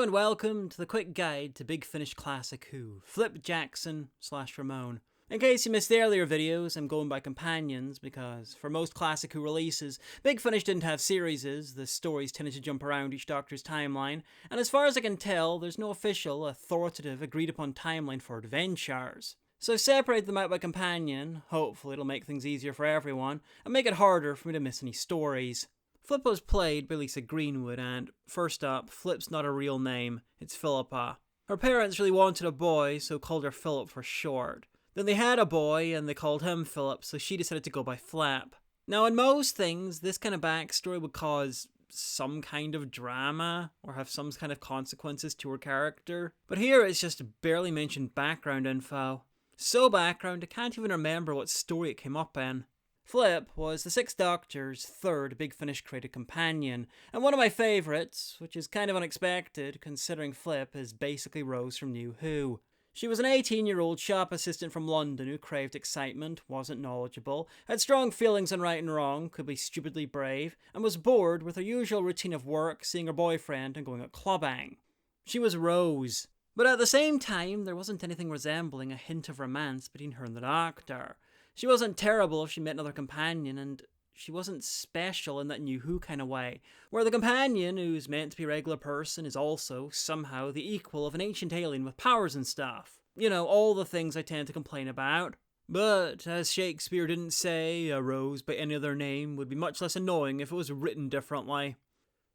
and welcome to the quick guide to Big Finish Classic Who, Flip Jackson / Ramone. In case you missed the earlier videos, I'm going by companions because for most Classic Who releases, Big Finish didn't have series, the stories tended to jump around each Doctor's timeline, and as far as I can tell, there's no official, authoritative, agreed upon timeline for adventures. So I've separated them out by companion. Hopefully it'll make things easier for everyone, and make it harder for me to miss any stories. Flip was played by Lisa Greenwood, and first up, Flip's not a real name, it's Philippa. Her parents really wanted a boy, so called her Philip for short. Then they had a boy, and they called him Philip, so she decided to go by Flip. Now in most things, this kind of backstory would cause some kind of drama, or have some kind of consequences to her character. But here it's just barely mentioned background info. So background, I can't even remember what story it came up in. Flip was the Sixth Doctor's third Big Finish created companion, and one of my favourites, which is kind of unexpected considering Flip is basically Rose from New Who. She was an 18-year-old shop assistant from London who craved excitement, wasn't knowledgeable, had strong feelings on right and wrong, could be stupidly brave, and was bored with her usual routine of work, seeing her boyfriend and going out clubbing. She was Rose. But at the same time, there wasn't anything resembling a hint of romance between her and the Doctor. She wasn't terrible if she met another companion, and she wasn't special in that New Who kind of way, where the companion, who's meant to be a regular person, is also, somehow, the equal of an ancient alien with powers and stuff. You know, all the things I tend to complain about. But, as Shakespeare didn't say, a rose by any other name would be much less annoying if it was written differently.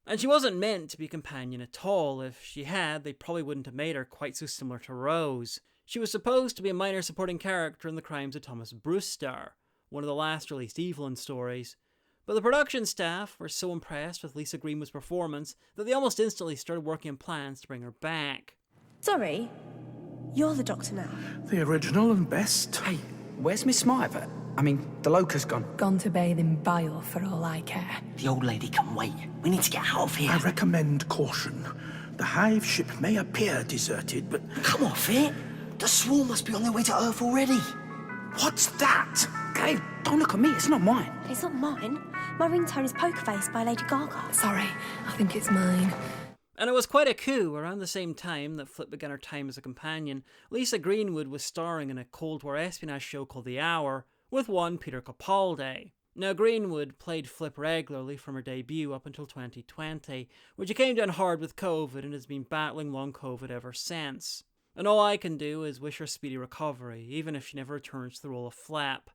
And she wasn't meant to be a companion at all. If she had, they probably wouldn't have made her quite so similar to Rose. She was supposed to be a minor supporting character in The Crimes of Thomas Brewster, one of the last released Evelyn stories. But the production staff were so impressed with Lisa Greenwood's performance that they almost instantly started working on plans to bring her back. Sorry, you're the Doctor now. The original and best. Hey, where's Miss Smythe? I mean, the locust gone. Gone to bathe in bile for all I care. The old lady can wait. We need to get out of here. I recommend caution. The hive ship may appear deserted, but... Come off it. The swarm must be on their way to Earth already. What's that? Hey, don't look at me, it's not mine. It's not mine. My ringtone is Poker Face by Lady Gaga. Sorry, I think it's mine. And it was quite a coup. Around the same time that Flip began her time as a companion, Lisa Greenwood was starring in a Cold War espionage show called The Hour, with one Peter Capaldi. Now Greenwood played Flip regularly from her debut up until 2020, which came down hard with COVID and has been battling long COVID ever since. And all I can do is wish her speedy recovery, even if she never returns to the role of Flip.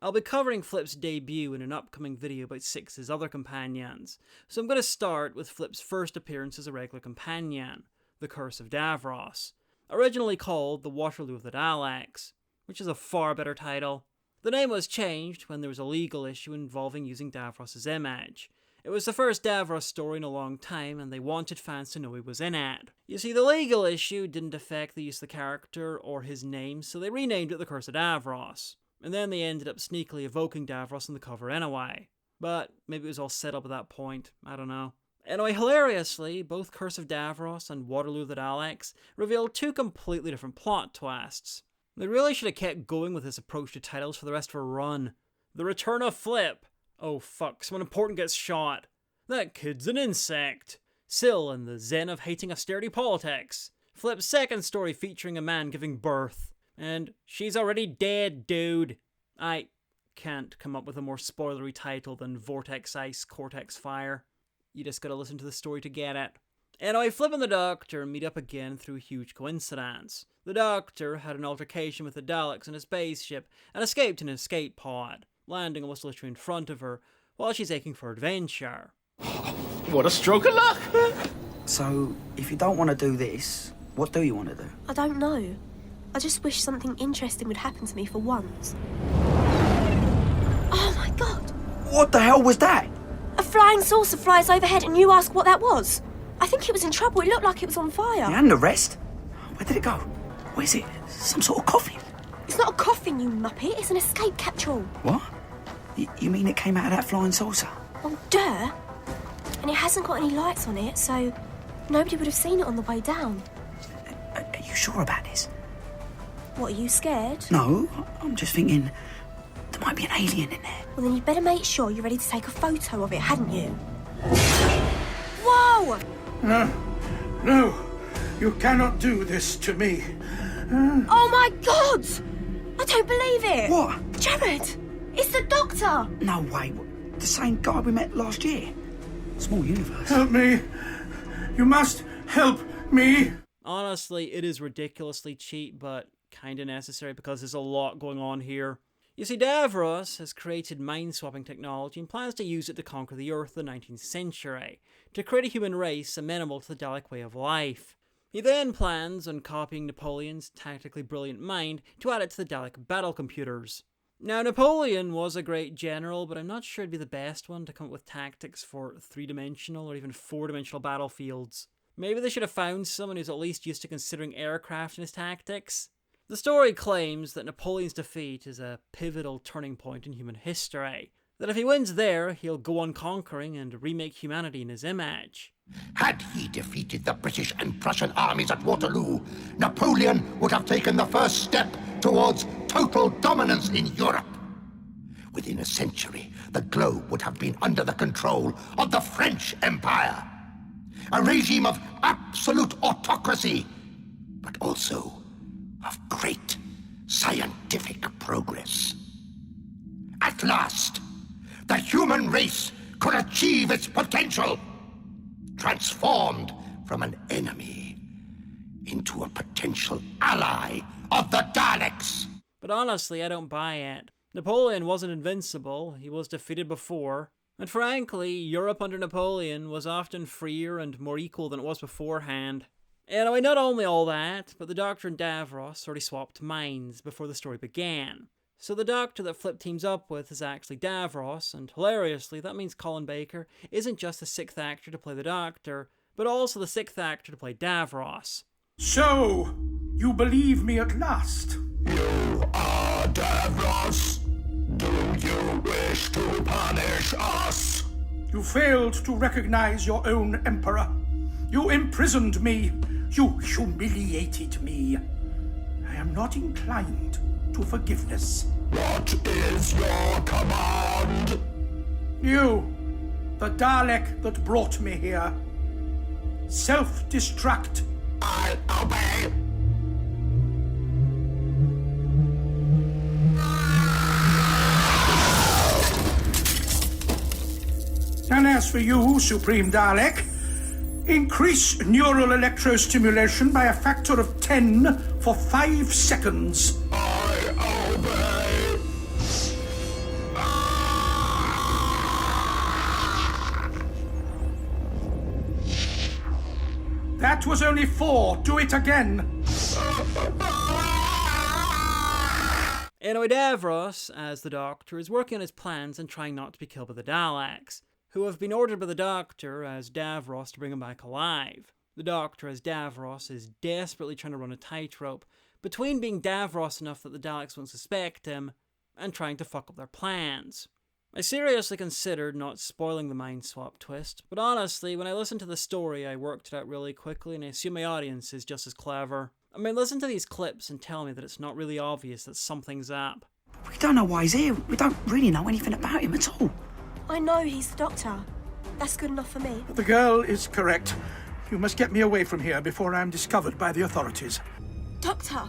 I'll be covering Flip's debut in an upcoming video about 6's other companions, so I'm going to start with Flip's first appearance as a regular companion, The Curse of Davros, originally called The Waterloo of the Daleks, which is a far better title. The name was changed when there was a legal issue involving using Davros' image. It was the first Davros story in a long time, and they wanted fans to know he was in it. You see, the legal issue didn't affect the use of the character or his name, so they renamed it The Curse of Davros. And then they ended up sneakily evoking Davros on the cover anyway. But maybe it was all set up at that point, I don't know. Anyway, hilariously, both Curse of Davros and Waterloo of the Daleks revealed two completely different plot twists. They really should have kept going with this approach to titles for the rest of her run. The Return of Flip. Oh fuck, someone important gets shot. That kid's an insect. Syl and the Zen of Hating Austerity Politics. Flip's second story featuring a man giving birth. And She's Already Dead, Dude. I can't come up with a more spoilery title than Vortex Ice, Cortex Fire. You just gotta listen to the story to get it. Anyway, Flip and the Doctor meet up again through a huge coincidence. The Doctor had an altercation with the Daleks in a spaceship and escaped in an escape pod, landing almost literally in front of her, while she's aching for adventure. What a stroke of luck! So, if you don't want to do this, what do you want to do? I don't know. I just wish something interesting would happen to me for once. Oh my god! What the hell was that? A flying saucer flies overhead and you ask what that was? I think it was in trouble. It looked like it was on fire. And the rest? Where did it go? Where's it? Some sort of coffin? It's not a coffin, you muppet. It's an escape capsule. What? You mean it came out of that flying saucer? Well, duh. And it hasn't got any lights on it, so nobody would have seen it on the way down. Are you sure about this? What, are you scared? No, I'm just thinking there might be an alien in there. Well, then you'd better make sure you're ready to take a photo of it, hadn't you? Whoa! No, You cannot do this to me. Oh my God! I don't believe it! What? Jared! It's the Doctor! No way. The same guy we met last year. Small universe. Help me. You must help me. Honestly, it is ridiculously cheap, but kinda necessary because there's a lot going on here. You see, Davros has created mind-swapping technology and plans to use it to conquer the Earth in the 19th century, to create a human race amenable to the Dalek way of life. He then plans on copying Napoleon's tactically brilliant mind to add it to the Dalek battle computers. Now, Napoleon was a great general, but I'm not sure he'd be the best one to come up with tactics for 3-dimensional or even 4-dimensional battlefields. Maybe they should have found someone who's at least used to considering aircraft in his tactics. The story claims that Napoleon's defeat is a pivotal turning point in human history, that if he wins there, he'll go on conquering and remake humanity in his image. Had he defeated the British and Prussian armies at Waterloo, Napoleon would have taken the first step towards total dominance in Europe. Within a century, the globe would have been under the control of the French Empire. A regime of absolute autocracy, but also of great scientific progress. At last, the human race could achieve its potential, transformed from an enemy into a potential ally of the Daleks. But honestly, I don't buy it. Napoleon wasn't invincible, he was defeated before, and frankly, Europe under Napoleon was often freer and more equal than it was beforehand. Anyway, not only all that, but the Doctor and Davros already swapped minds before the story began. So the Doctor that Flip teams up with is actually Davros, and hilariously, that means Colin Baker isn't just the 6th actor to play the Doctor, but also the 6th actor to play Davros. So, you believe me at last? You are Davros. Do you wish to punish us? You failed to recognize your own Emperor. You imprisoned me. You humiliated me. I am not inclined to forgiveness. What is your command? You, the Dalek that brought me here. Self-destruct. I'll obey. And as for you, Supreme Dalek, increase neural electrostimulation by a factor of 10 for 5 seconds. I obey. That was only 4. Do it again. Anyway, Davros, as the Doctor, is working on his plans and trying not to be killed by the Daleks, who have been ordered by the Doctor as Davros to bring him back alive. The Doctor, as Davros, is desperately trying to run a tightrope between being Davros enough that the Daleks won't suspect him and trying to fuck up their plans. I seriously considered not spoiling the Mind Swap twist, but honestly, when I listened to the story, I worked it out really quickly, and I assume my audience is just as clever. I mean, listen to these clips and tell me that it's not really obvious that something's up. We don't know why he's here. We don't really know anything about him at all. I know he's the Doctor. That's good enough for me. The girl is correct. You must get me away from here before I'm discovered by the authorities. Doctor!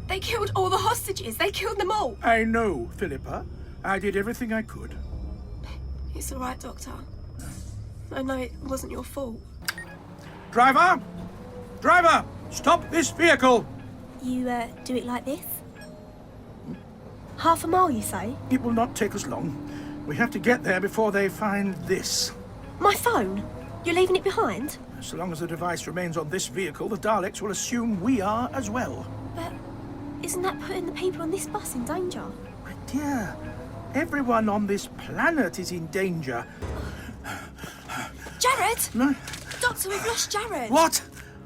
They killed all the hostages! They killed them all! I know, Philippa. I did everything I could. It's all right, Doctor. I know it wasn't your fault. Driver! Driver! Stop this vehicle! You, do it like this? Half a mile, you say? It will not take us long. We have to get there before they find this. My phone? You're leaving it behind? So long as the device remains on this vehicle, the Daleks will assume we are as well. But isn't that putting the people on this bus in danger? My dear, everyone on this planet is in danger. Jared! No. Doctor, we've lost Jared! What?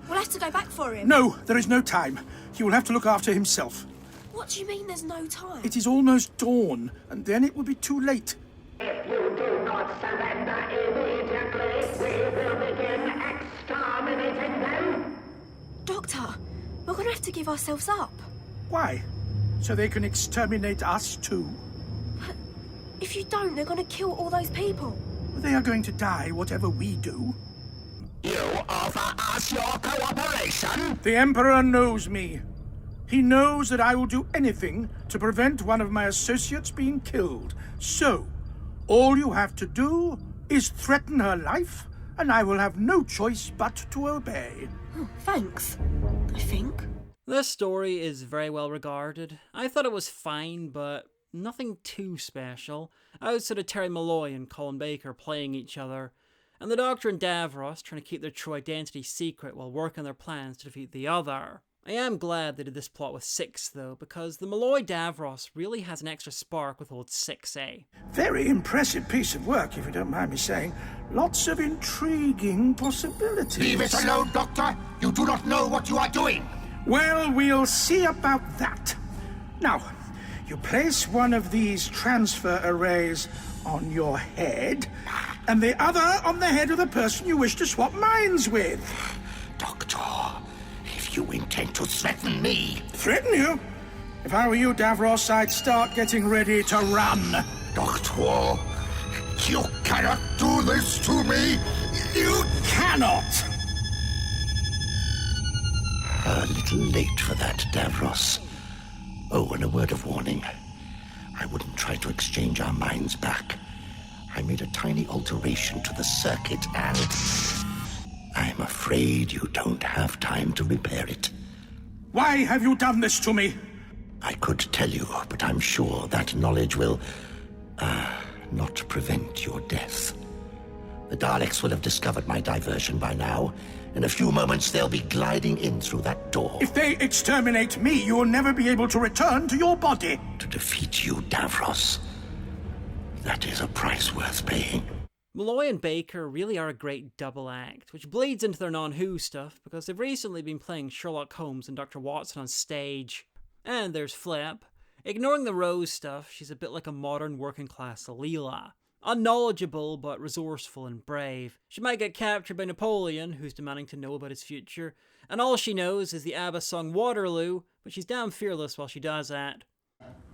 We'll have to go back for him. No, there is no time. He will have to look after himself. What do you mean there's no time? It is almost dawn, and then it will be too late. If you do not surrender immediately, we will begin exterminating them. Doctor, we're going to have to give ourselves up. Why? So they can exterminate us too? But if you don't, they're going to kill all those people. They are going to die whatever we do. You offer us your cooperation? The Emperor knows me. He knows that I will do anything to prevent one of my associates being killed. So, all you have to do is threaten her life, and I will have no choice but to obey. Oh, thanks, I think. This story is very well regarded. I thought it was fine, but nothing too special. Outside of Terry Malloy and Colin Baker playing each other, and the Doctor and Davros trying to keep their true identity secret while working on their plans to defeat the other. I am glad they did this plot with Six, though, because the Malloy-Davros really has an extra spark with old 6A. Very impressive piece of work, if you don't mind me saying. Lots of intriguing possibilities. Leave it alone, Doctor. You do not know what you are doing. Well, we'll see about that. Now, you place one of these transfer arrays on your head, and the other on the head of the person you wish to swap minds with. Doctor, if you intend to threaten me... Threaten you? If I were you, Davros, I'd start getting ready to run. Doctor, you cannot do this to me. You cannot! A little late for that, Davros. Oh, and a word of warning. I wouldn't try to exchange our minds back. I made a tiny alteration to the circuit, and I'm afraid you don't have time to repair it. Why have you done this to me? I could tell you, but I'm sure that knowledge will, not prevent your death. The Daleks will have discovered my diversion by now. In a few moments, they'll be gliding in through that door. If they exterminate me, you will never be able to return to your body. To defeat you, Davros. That is a price worth paying. Malloy and Baker really are a great double act, which bleeds into their non-Who stuff, because they've recently been playing Sherlock Holmes and Dr. Watson on stage. And there's Flip. Ignoring the Rose stuff, she's a bit like a modern working-class Leela. Unknowledgeable, but resourceful and brave. She might get captured by Napoleon, who's demanding to know about his future, and all she knows is the ABBA song Waterloo, but she's damn fearless while she does that.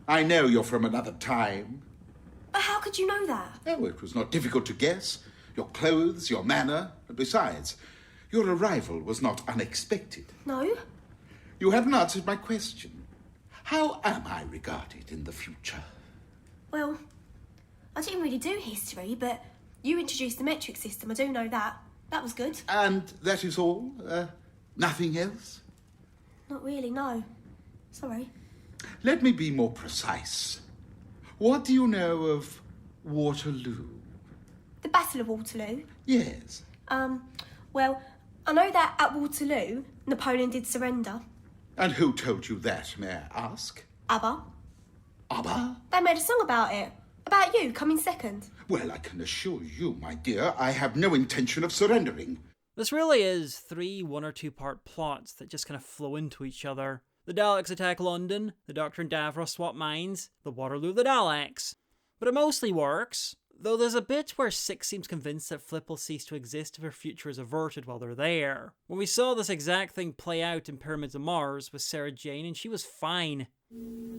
I know you're from another time. But how could you know that? Oh, it was not difficult to guess. Your clothes, your manner, and besides, your arrival was not unexpected. No? You haven't answered my question. How am I regarded in the future? Well, I didn't really do history, but you introduced the metric system, I do know that. That was good. And that is all? Nothing else? Not really, no. Sorry. Let me be more precise. What do you know of Waterloo? The Battle of Waterloo? Yes. Well, I know that at Waterloo, Napoleon did surrender. And who told you that, may I ask? ABBA. ABBA? They made a song about it. About you, coming second. Well, I can assure you, my dear, I have no intention of surrendering. This really is 3 1 or 2 part plots that just kind of flow into each other. The Daleks attack London, the Doctor and Davros swap minds, the Waterloo of the Daleks. But it mostly works, though there's a bit where Six seems convinced that Flip will cease to exist if her future is averted while they're there. When we saw this exact thing play out in Pyramids of Mars with Sarah Jane, and she was fine.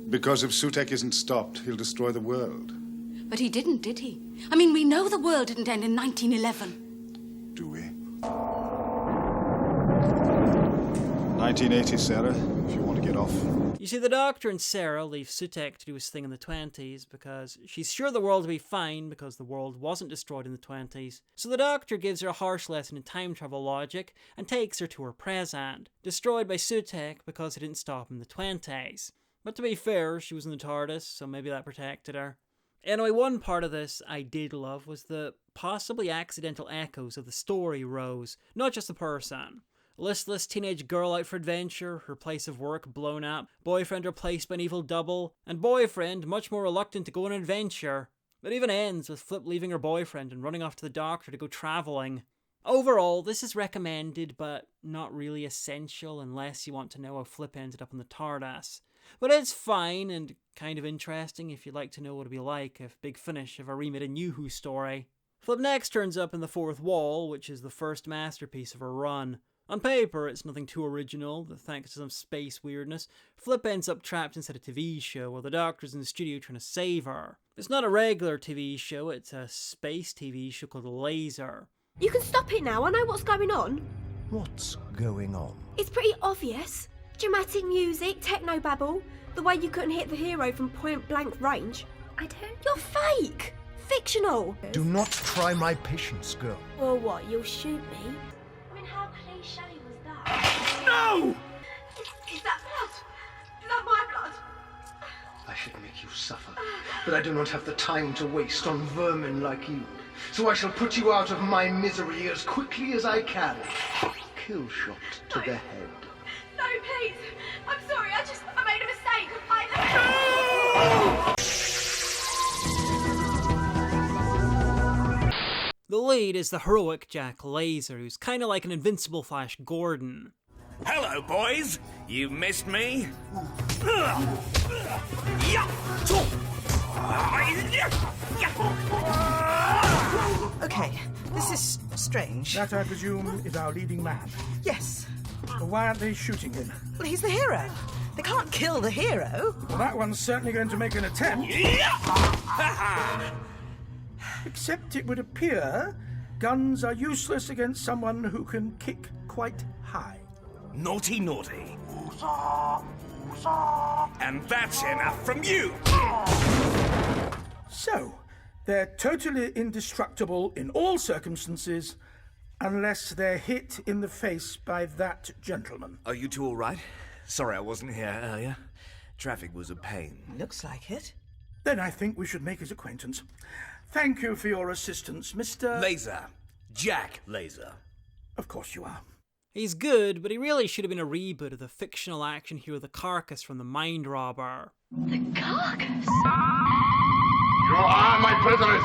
Because if Sutek isn't stopped, he'll destroy the world. But he didn't, did he? I mean, we know the world didn't end in 1911. Do we? 1980, Sarah, if you want to get off. You see, the Doctor and Sarah leave Sutek to do his thing in the 20s because she's sure the world will be fine because the world wasn't destroyed in the 20s. So the Doctor gives her a harsh lesson in time travel logic and takes her to her present, destroyed by Sutek because he didn't stop in the 20s. But to be fair, she was in the TARDIS, so maybe that protected her. Anyway, one part of this I did love was the possibly accidental echoes of the story Rose, not just the person. Listless teenage girl out for adventure, her place of work blown up, boyfriend replaced by an evil double, and boyfriend much more reluctant to go on an adventure. It even ends with Flip leaving her boyfriend and running off to the doctor to go travelling. Overall, this is recommended, but not really essential unless you want to know how Flip ended up in the TARDIS. But it's fine and kind of interesting if you'd like to know what it'd be like if Big Finish ever remade a New Who story. Flip next turns up in The Fourth Wall, which is the first masterpiece of her run. On paper, it's nothing too original, but thanks to some space weirdness, Flip ends up trapped inside a TV show while the Doctor's in the studio trying to save her. It's not a regular TV show, it's a space TV show called Laser. You can stop it now, I know what's going on. What's going on? It's pretty obvious. Dramatic music, techno babble, the way you couldn't hit the hero from point blank range. I don't... You're fake! Fictional! Do not try my patience, girl. Or what, you'll shoot me? I mean, how cliche was that? No! Is that blood? Is that my blood? I should make you suffer, but I do not have the time to waste on vermin like you. So I shall put you out of my misery as quickly as I can. Kill shot to the head. No, please. I'm sorry, I made a mistake. The lead is the heroic Jack Laser, who's kind of like an invincible Flash Gordon. Hello, boys. You missed me? Okay, this is strange. That, I presume, is our leading man. Yes. Well, why aren't they shooting him? Well, he's the hero. They can't kill the hero. Well, that one's certainly going to make an attempt. Except it would appear guns are useless against someone who can kick quite high. Naughty, naughty. And that's enough from you! So, they're totally indestructible in all circumstances, unless they're hit in the face by that gentleman. Are you two all right? Sorry I wasn't here earlier. Traffic was a pain. Looks like it. Then I think we should make his acquaintance. Thank you for your assistance, Mr... Laser. Jack Laser. Of course you are. He's good, but he really should have been a reboot of the fictional action hero The Carcass from The Mind Robber. The carcass? You are my prisoners!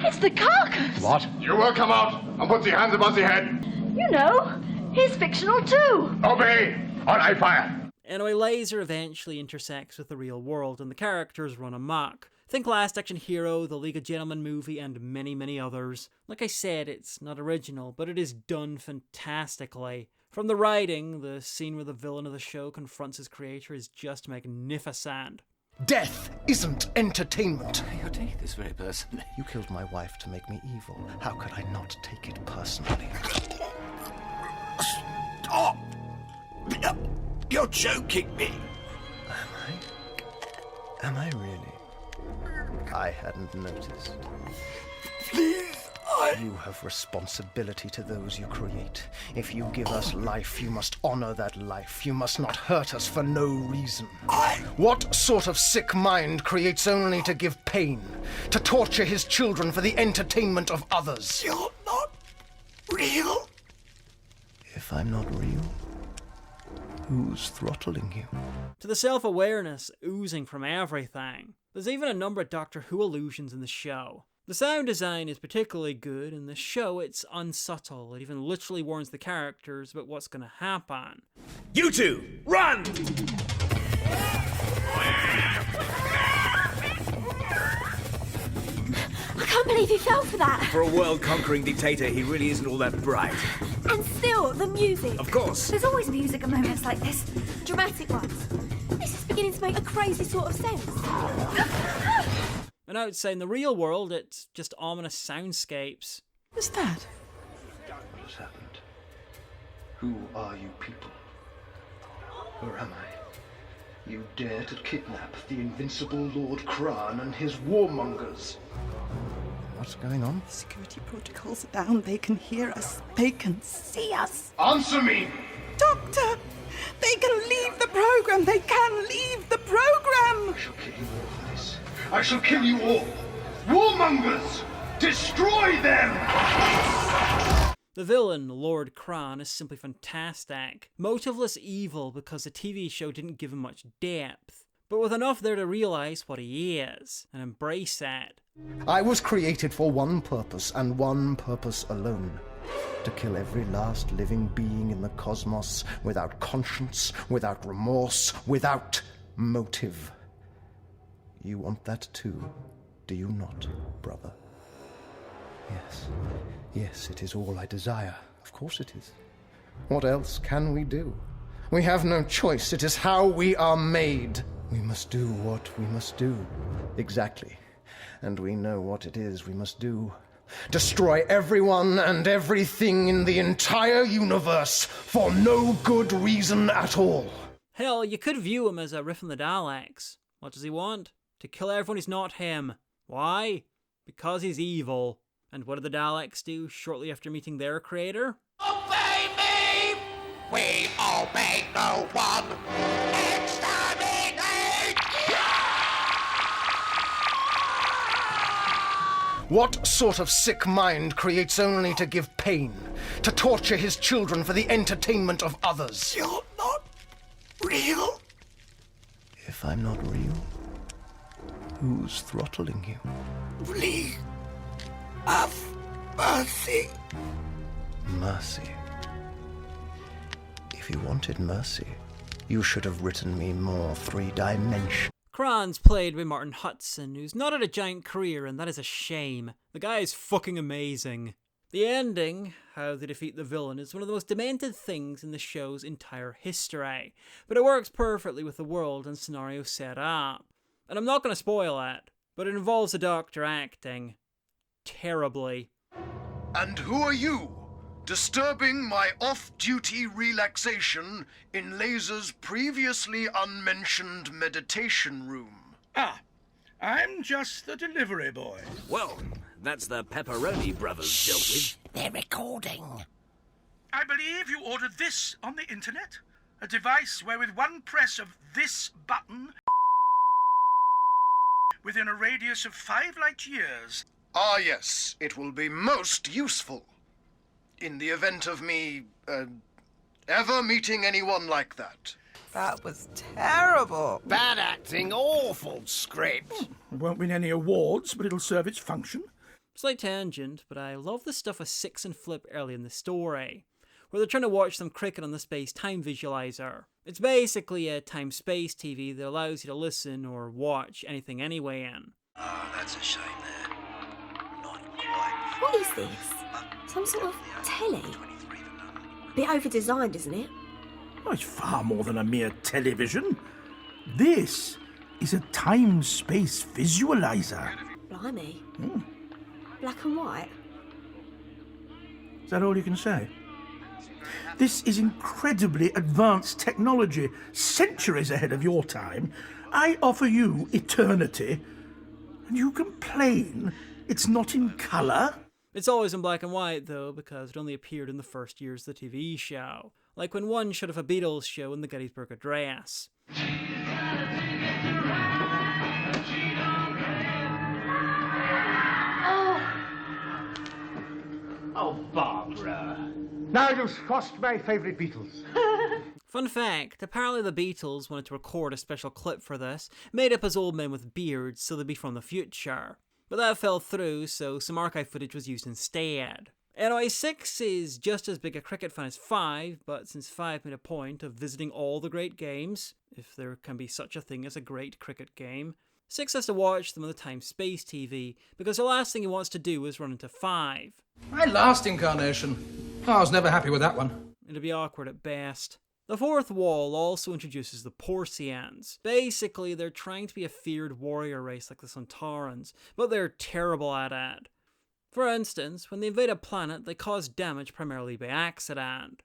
It's the carcass! What? You will come out and put the hands above the head. You know, he's fictional too! Obey, or I fire! Anyway, Laser eventually intersects with the real world, and the characters run amok. Think Last Action Hero, the League of Gentlemen movie, and many, many others. Like I said, it's not original, but it is done fantastically. From the writing, the scene where the villain of the show confronts his creator is just magnificent. Death isn't entertainment. You take this very personally. You killed my wife to make me evil. How could I not take it personally? Stop! You're choking me! Am I really? I hadn't noticed. Please, You have responsibility to those you create. If you give us life, you must honor that life. You must not hurt us for no reason. What sort of sick mind creates only to give pain, to torture his children for the entertainment of others? You're not real. If I'm not real, who's throttling you? To the self-awareness oozing from everything. There's even a number of Doctor Who allusions in the show. The sound design is particularly good. In the show, it's unsubtle. It even literally warns the characters about what's going to happen. You two, run! I can't believe he fell for that! For a world-conquering dictator, he really isn't all that bright. And still, the music. Of course. There's always music at moments like this. Dramatic ones. This is beginning to make a crazy sort of sense. And outside in the real world, it's just ominous soundscapes. What's that? What's happened? Who are you people? Or am I? You dare to kidnap the invincible Lord Kran and his warmongers? What's going on? Security protocols are down. They can hear us. They can see us. Answer me! Doctor! They can leave the program! They can leave the program! I shall kill you all for this. I shall kill you all! Warmongers! Destroy them! The villain, Lord Kran, is simply fantastic. Motiveless evil because the TV show didn't give him much depth, but with enough there to realise what he is, and embrace that. I was created for one purpose, and one purpose alone. To kill every last living being in the cosmos, without conscience, without remorse, without motive. You want that too, do you not, brother? Yes. Yes, it is all I desire. Of course it is. What else can we do? We have no choice. It is how we are made. We must do what we must do. Exactly. And we know what it is we must do Destroy everyone and everything in the entire universe for no good reason at all. Hell, you could view him as a riff on the Daleks. What does he want? To kill everyone who's not him. Why? Because he's evil. And what did the Daleks do shortly after meeting their creator? Obey me! We obey no one! Exterminate! What sort of sick mind creates only to give pain, to torture his children for the entertainment of others? You're not real. If I'm not real, who's throttling you? Please, have mercy. Mercy. If you wanted mercy, you should have written me more three-dimensional. Kran's played by Martin Hudson, who's not had a giant career, and that is a shame. The guy is fucking amazing. The ending, how they defeat the villain, is one of the most demented things in the show's entire history, but it works perfectly with the world and scenario set up. And I'm not going to spoil it, but it involves the Doctor acting terribly. And who are you? Disturbing my off-duty relaxation in Laser's previously unmentioned meditation room. Ah, I'm just the delivery boy. Well, that's the Pepperoni Brothers dealt with. They're recording. I believe you ordered this on the internet? A device where with one press of this button, within a radius of 5 light years. Ah, yes, it will be most useful. In the event of me, ever meeting anyone like that. That was terrible. Bad acting, awful script. It won't win any awards, but it'll serve its function. Slight tangent, but I love the stuff with Six and Flip early in the story, where they're trying to watch some cricket on the space-time visualizer. It's basically a time-space TV that allows you to listen or watch anything anyway in. Oh, that's a shame there. Not quite. What is this? Some sort of telly? Bit over-designed, isn't it? Oh, it's far more than a mere television. This is a time-space visualizer. Blimey. Black and white? Is that all you can say? This is incredibly advanced technology, centuries ahead of your time. I offer you eternity, and you complain it's not in colour? It's always in black and white, though, because it only appeared in the first years of the TV show. Like when one showed off a Beatles show in the Gettysburg Address. Oh, Barbara. Now you've squashed my favourite Beatles. Fun fact, apparently the Beatles wanted to record a special clip for this, made up as old men with beards so they'd be from the future. But that fell through, so some archive footage was used instead. Anyway, 6 is just as big a cricket fan as 5, but since 5 made a point of visiting all the great games, if there can be such a thing as a great cricket game, 6 has to watch them on the time-space TV, because the last thing he wants to do is run into 5. My last incarnation. I was never happy with that one. It'll be awkward at best. The fourth wall also introduces the Porcians. Basically, they're trying to be a feared warrior race like the Sontarans, but they're terrible at it. For instance, when they invade a planet, they cause damage primarily by accident.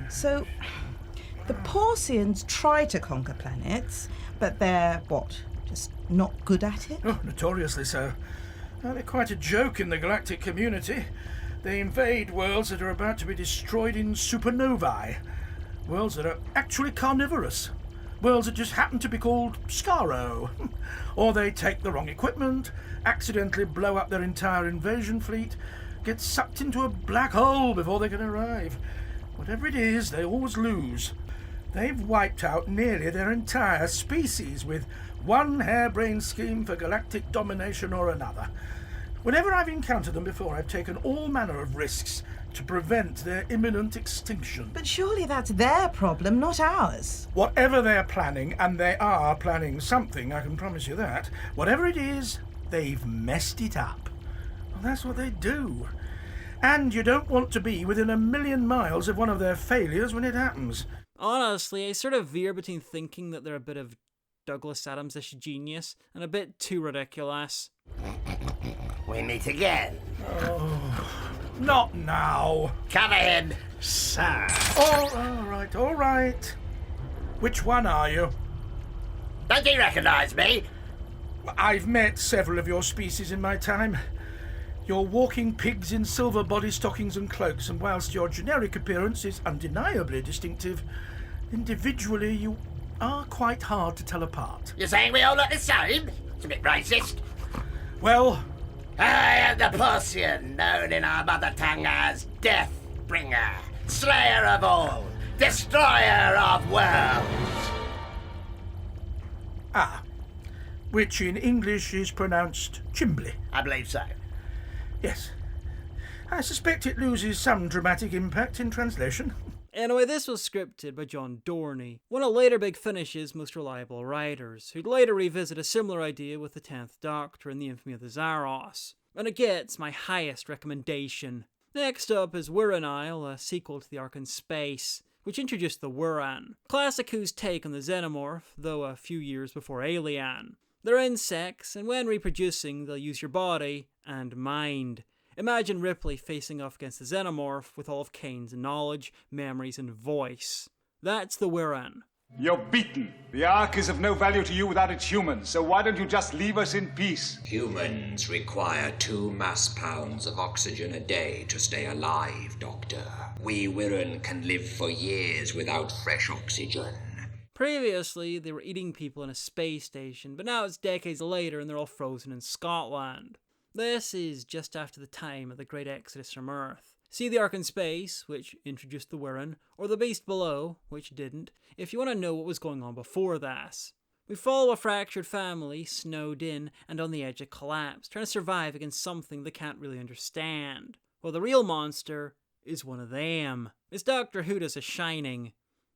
So, the Porcians try to conquer planets, but they're, what, just not good at it? Oh, notoriously so. They're quite a joke in the galactic community. They invade worlds that are about to be destroyed in supernovae. Worlds that are actually carnivorous. Worlds that just happen to be called Skaro. Or they take the wrong equipment, accidentally blow up their entire invasion fleet, get sucked into a black hole before they can arrive. Whatever it is, they always lose. They've wiped out nearly their entire species with one harebrained scheme for galactic domination or another. Whenever I've encountered them before, I've taken all manner of risks to prevent their imminent extinction. But surely that's their problem, not ours. Whatever they're planning, and they are planning something, I can promise you that, whatever it is, they've messed it up. Well, that's what they do. And you don't want to be within 1,000,000 miles of one of their failures when it happens. Honestly, I sort of veer between thinking that they're a bit of Douglas Adams-ish genius and a bit too ridiculous. We meet again. Not now. Come in. Sir. All right. Which one are you? Don't you recognise me? I've met several of your species in my time. You're walking pigs in silver body stockings and cloaks, and whilst your generic appearance is undeniably distinctive, individually you are quite hard to tell apart. You're saying we all look the same? It's a bit racist. Well, I am the Porcian, known in our mother tongue as Deathbringer, Slayer of all, Destroyer of worlds. Which in English is pronounced Chimbly. I believe so. Yes. I suspect it loses some dramatic impact in translation. Anyway, this was scripted by John Dorney, one of later Big Finish's most reliable writers, who'd later revisit a similar idea with the 10th Doctor and the Infamy of the Zaros. And it gets my highest recommendation. Next up is Wirran Isle, a sequel to The Ark in Space, which introduced the Wirran, Classic Who's take on the Xenomorph, though a few years before Alien. They're insects, and when reproducing, they'll use your body and mind. Imagine Ripley facing off against the Xenomorph with all of Kane's knowledge, memories, and voice. That's the Wirran. You're beaten. The Ark is of no value to you without its humans, so why don't you just leave us in peace? Humans require 2 mass pounds of oxygen a day to stay alive, Doctor. We Wirran can live for years without fresh oxygen. Previously, they were eating people in a space station, but now it's decades later and they're all frozen in Scotland. This is just after the time of the Great Exodus from Earth. See The Ark in Space, which introduced the Wirran, or The Beast Below, which didn't, if you want to know what was going on before this. We follow a fractured family, snowed in and on the edge of collapse, trying to survive against something they can't really understand. Well, the real monster is one of them. It's Doctor Who does a Shining.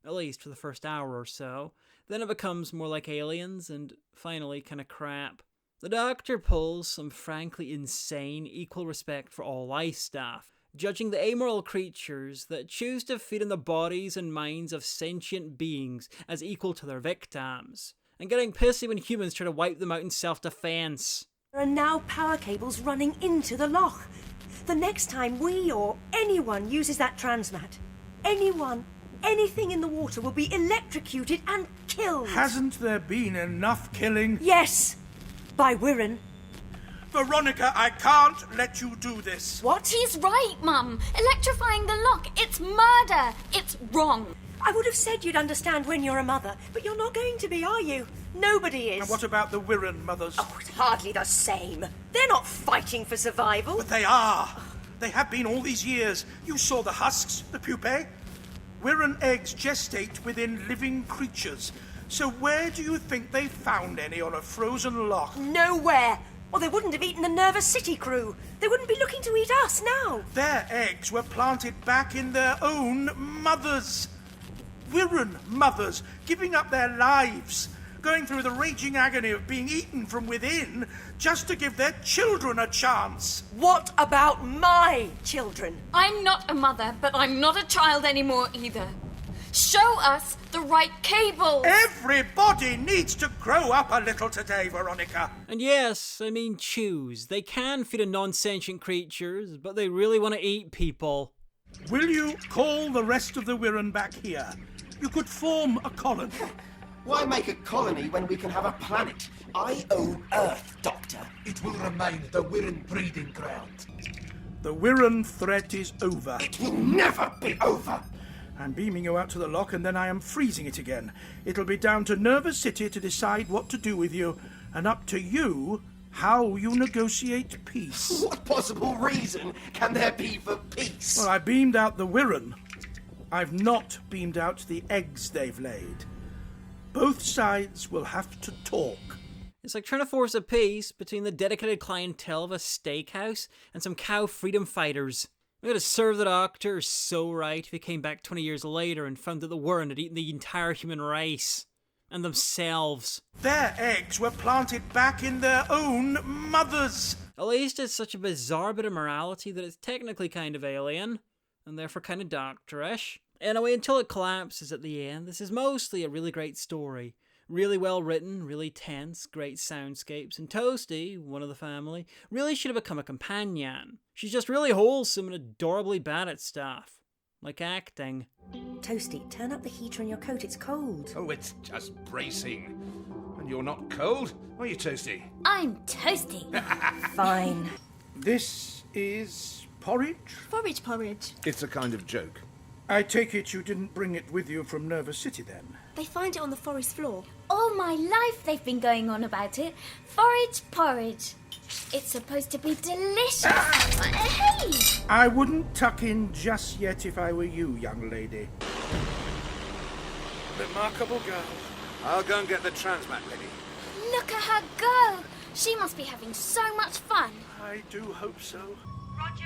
At least for the first hour or so. Then it becomes more like Aliens, and finally kinda crap. The Doctor pulls some frankly insane equal respect for all life stuff, judging the amoral creatures that choose to feed on the bodies and minds of sentient beings as equal to their victims, and getting pissy when humans try to wipe them out in self-defense. There are now power cables running into the loch. The next time we or anyone uses that transmat, anything in the water will be electrocuted and killed. Hasn't there been enough killing? Yes, by Wirran. Veronica, I can't let you do this. What? He's right, Mum. Electrifying the lock, it's murder. It's wrong. I would have said you'd understand when you're a mother, but you're not going to be, are you? Nobody is. And what about the Wirran mothers? Oh, it's hardly the same. They're not fighting for survival. But they are. They have been all these years. You saw the husks, the pupae. Wirran eggs gestate within living creatures. So where do you think they found any on a frozen loch? Nowhere. Or they wouldn't have eaten the Nervous City crew. They wouldn't be looking to eat us now. Their eggs were planted back in their own mothers. Wirran mothers giving up their lives, going through the raging agony of being eaten from within just to give their children a chance. What about my children? I'm not a mother, but I'm not a child anymore either. Show us the right cables. Everybody needs to grow up a little today, Veronica. And yes, I mean choose. They can feed on non-sentient creatures, but they really want to eat people. Will you call the rest of the Wirran back here? You could form a colony. Why make a colony when we can have a planet? I own Earth, Doctor. It will remain the Wirran breeding ground. The Wirran threat is over. It will never be over. I'm beaming you out to the loch and then I am freezing it again. It'll be down to Nervous City to decide what to do with you, and up to you how you negotiate peace. What possible reason can there be for peace? Well, I beamed out the Wirran. I've not beamed out the eggs they've laid. Both sides will have to talk. It's like trying to force a peace between the dedicated clientele of a steakhouse and some cow freedom fighters. We gotta serve the Doctor so right if he came back 20 years later and found that the Wirran had eaten the entire human race. And themselves. Their eggs were planted back in their own mothers. At least it's such a bizarre bit of morality that it's technically kind of alien, and therefore kind of doctorish. Anyway, until it collapses at the end, this is mostly a really great story, Really well written, really tense, great soundscapes, and Toasty, one of the family, really should have become a companion. She's just really wholesome and adorably bad at stuff. Like acting. Toasty, turn up the heater in your coat, it's cold. Oh, it's just bracing. And you're not cold, are you, Toasty? I'm Toasty. Fine. This is porridge? Porridge. It's a kind of joke. I take it you didn't bring it with you from Nerva City, then? They find it on the forest floor. All my life they've been going on about it. Forage porridge. It's supposed to be delicious. Hey! I wouldn't tuck in just yet if I were you, young lady. Remarkable girl. I'll go and get the transmat ready. Look at her go. She must be having so much fun. I do hope so. Roger,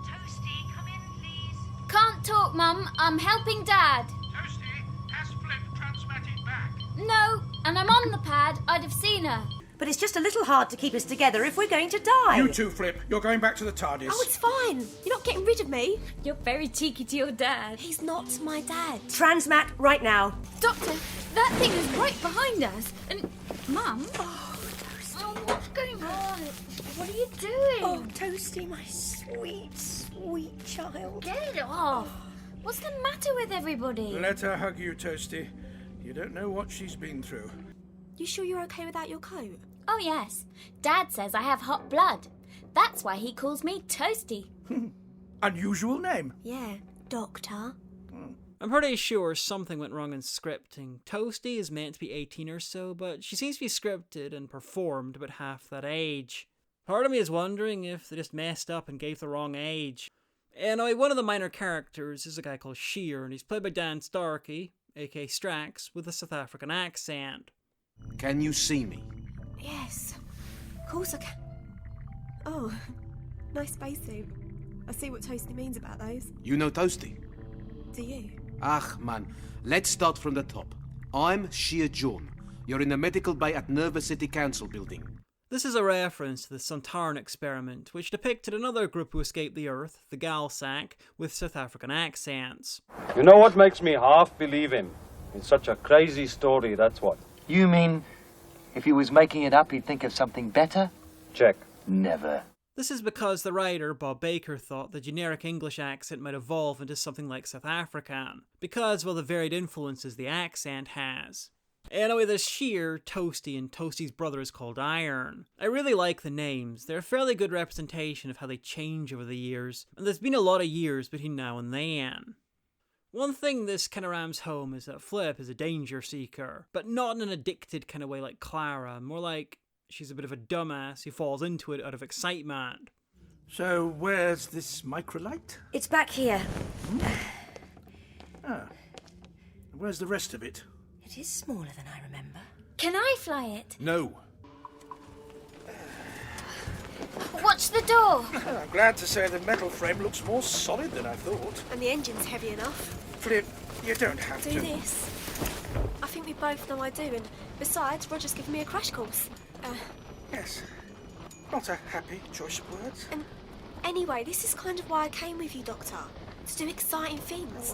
Toasty, come in, please. Can't talk, Mum. I'm helping Dad. Toasty, has Flip transmatted back? No, and I'm on the pad. I'd have seen her. But it's just a little hard to keep us together if we're going to die. You too, Flip. You're going back to the TARDIS. Oh, it's fine. You're not getting rid of me. You're very cheeky to your dad. He's not my dad. Transmat right now. Doctor, that thing is right behind us. And, Mum? Oh, what's going on? What are you doing? Oh, Toasty, my sweet, sweet child. Get it off. What's the matter with everybody? Let her hug you, Toasty. You don't know what she's been through. You sure you're okay without your coat? Oh, yes. Dad says I have hot blood. That's why he calls me Toasty. Unusual name. Yeah, Doctor. I'm pretty sure something went wrong in scripting. Toasty is meant to be 18 or so, but she seems to be scripted and performed about half that age. Part of me is wondering if they just messed up and gave the wrong age. Anyway, one of the minor characters is a guy called Shear, and he's played by Dan Starkey, aka Strax, with a South African accent. Can you see me? Yes. Of course I can. Oh, nice spacesuit. I see what Toasty means about those. You know Toasty? Do you? Ah, man. Let's start from the top. I'm Shear John. You're in the medical bay at Nerva City Council building. This is a reference to the Sontaran experiment, which depicted another group who escaped the Earth, the Galsac, with South African accents. You know what makes me half believe him? It's such a crazy story, that's what. You mean if he was making it up, he'd think of something better? Check. Never. This is because the writer, Bob Baker, thought the generic English accent might evolve into something like South African, because of all the varied influences the accent has. Anyway, there's Shear, Toasty, and Toasty's brother is called Iron. I really like the names. They're a fairly good representation of how they change over the years, and there's been a lot of years between now and then. One thing this kind of rams home is that Flip is a danger seeker, but not in an addicted kind of way like Clara, more like she's a bit of a dumbass who falls into it out of excitement. So, where's this microlight? It's back here. Where's the rest of it? It is smaller than I remember. Can I fly it? No. Watch the door. I'm glad to say the metal frame looks more solid than I thought. And the engine's heavy enough. Flip, you don't have Do to. this. I think we both know I do, and besides, Roger's given me a crash course. Yes. Not a happy choice of words. And anyway, this is kind of why I came with you, Doctor. To do exciting things.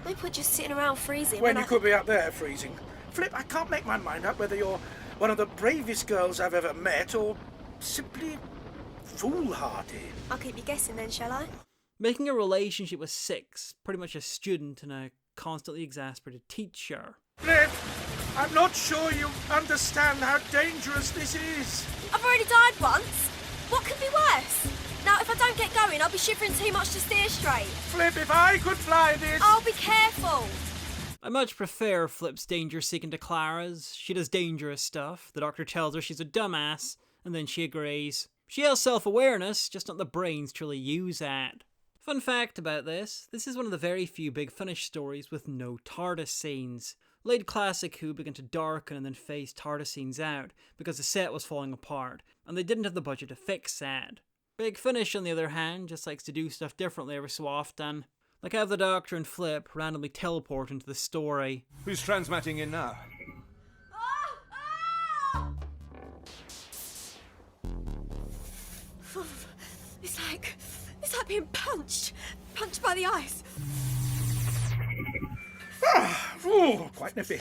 No point just sitting around freezing. When you could be up there freezing. Flip, I can't make my mind up whether you're one of the bravest girls I've ever met or simply foolhardy. I'll keep you guessing then, shall I? Making a relationship with Six, pretty much a student and a constantly exasperated teacher. Flip, I'm not sure you understand how dangerous this is. I've already died once. What could be worse? Now, if I don't get going, I'll be shivering too much to steer straight. Flip, if I could fly this... I'll be careful. I much prefer Flip's danger-seeking to Clara's. She does dangerous stuff. The doctor tells her she's a dumbass, and then she agrees. She has self-awareness, just not the brains to really use it. Fun fact about this is one of the very few Big Finish stories with no TARDIS scenes. Late Classic Who began to darken and then phase TARDIS scenes out because the set was falling apart, and they didn't have the budget to fix that. Big Finish, on the other hand, just likes to do stuff differently every so often. Like have the Doctor and Flip randomly teleport into the story. Who's transmatting in now? It's like being punched by the ice. Oh, quite nippy.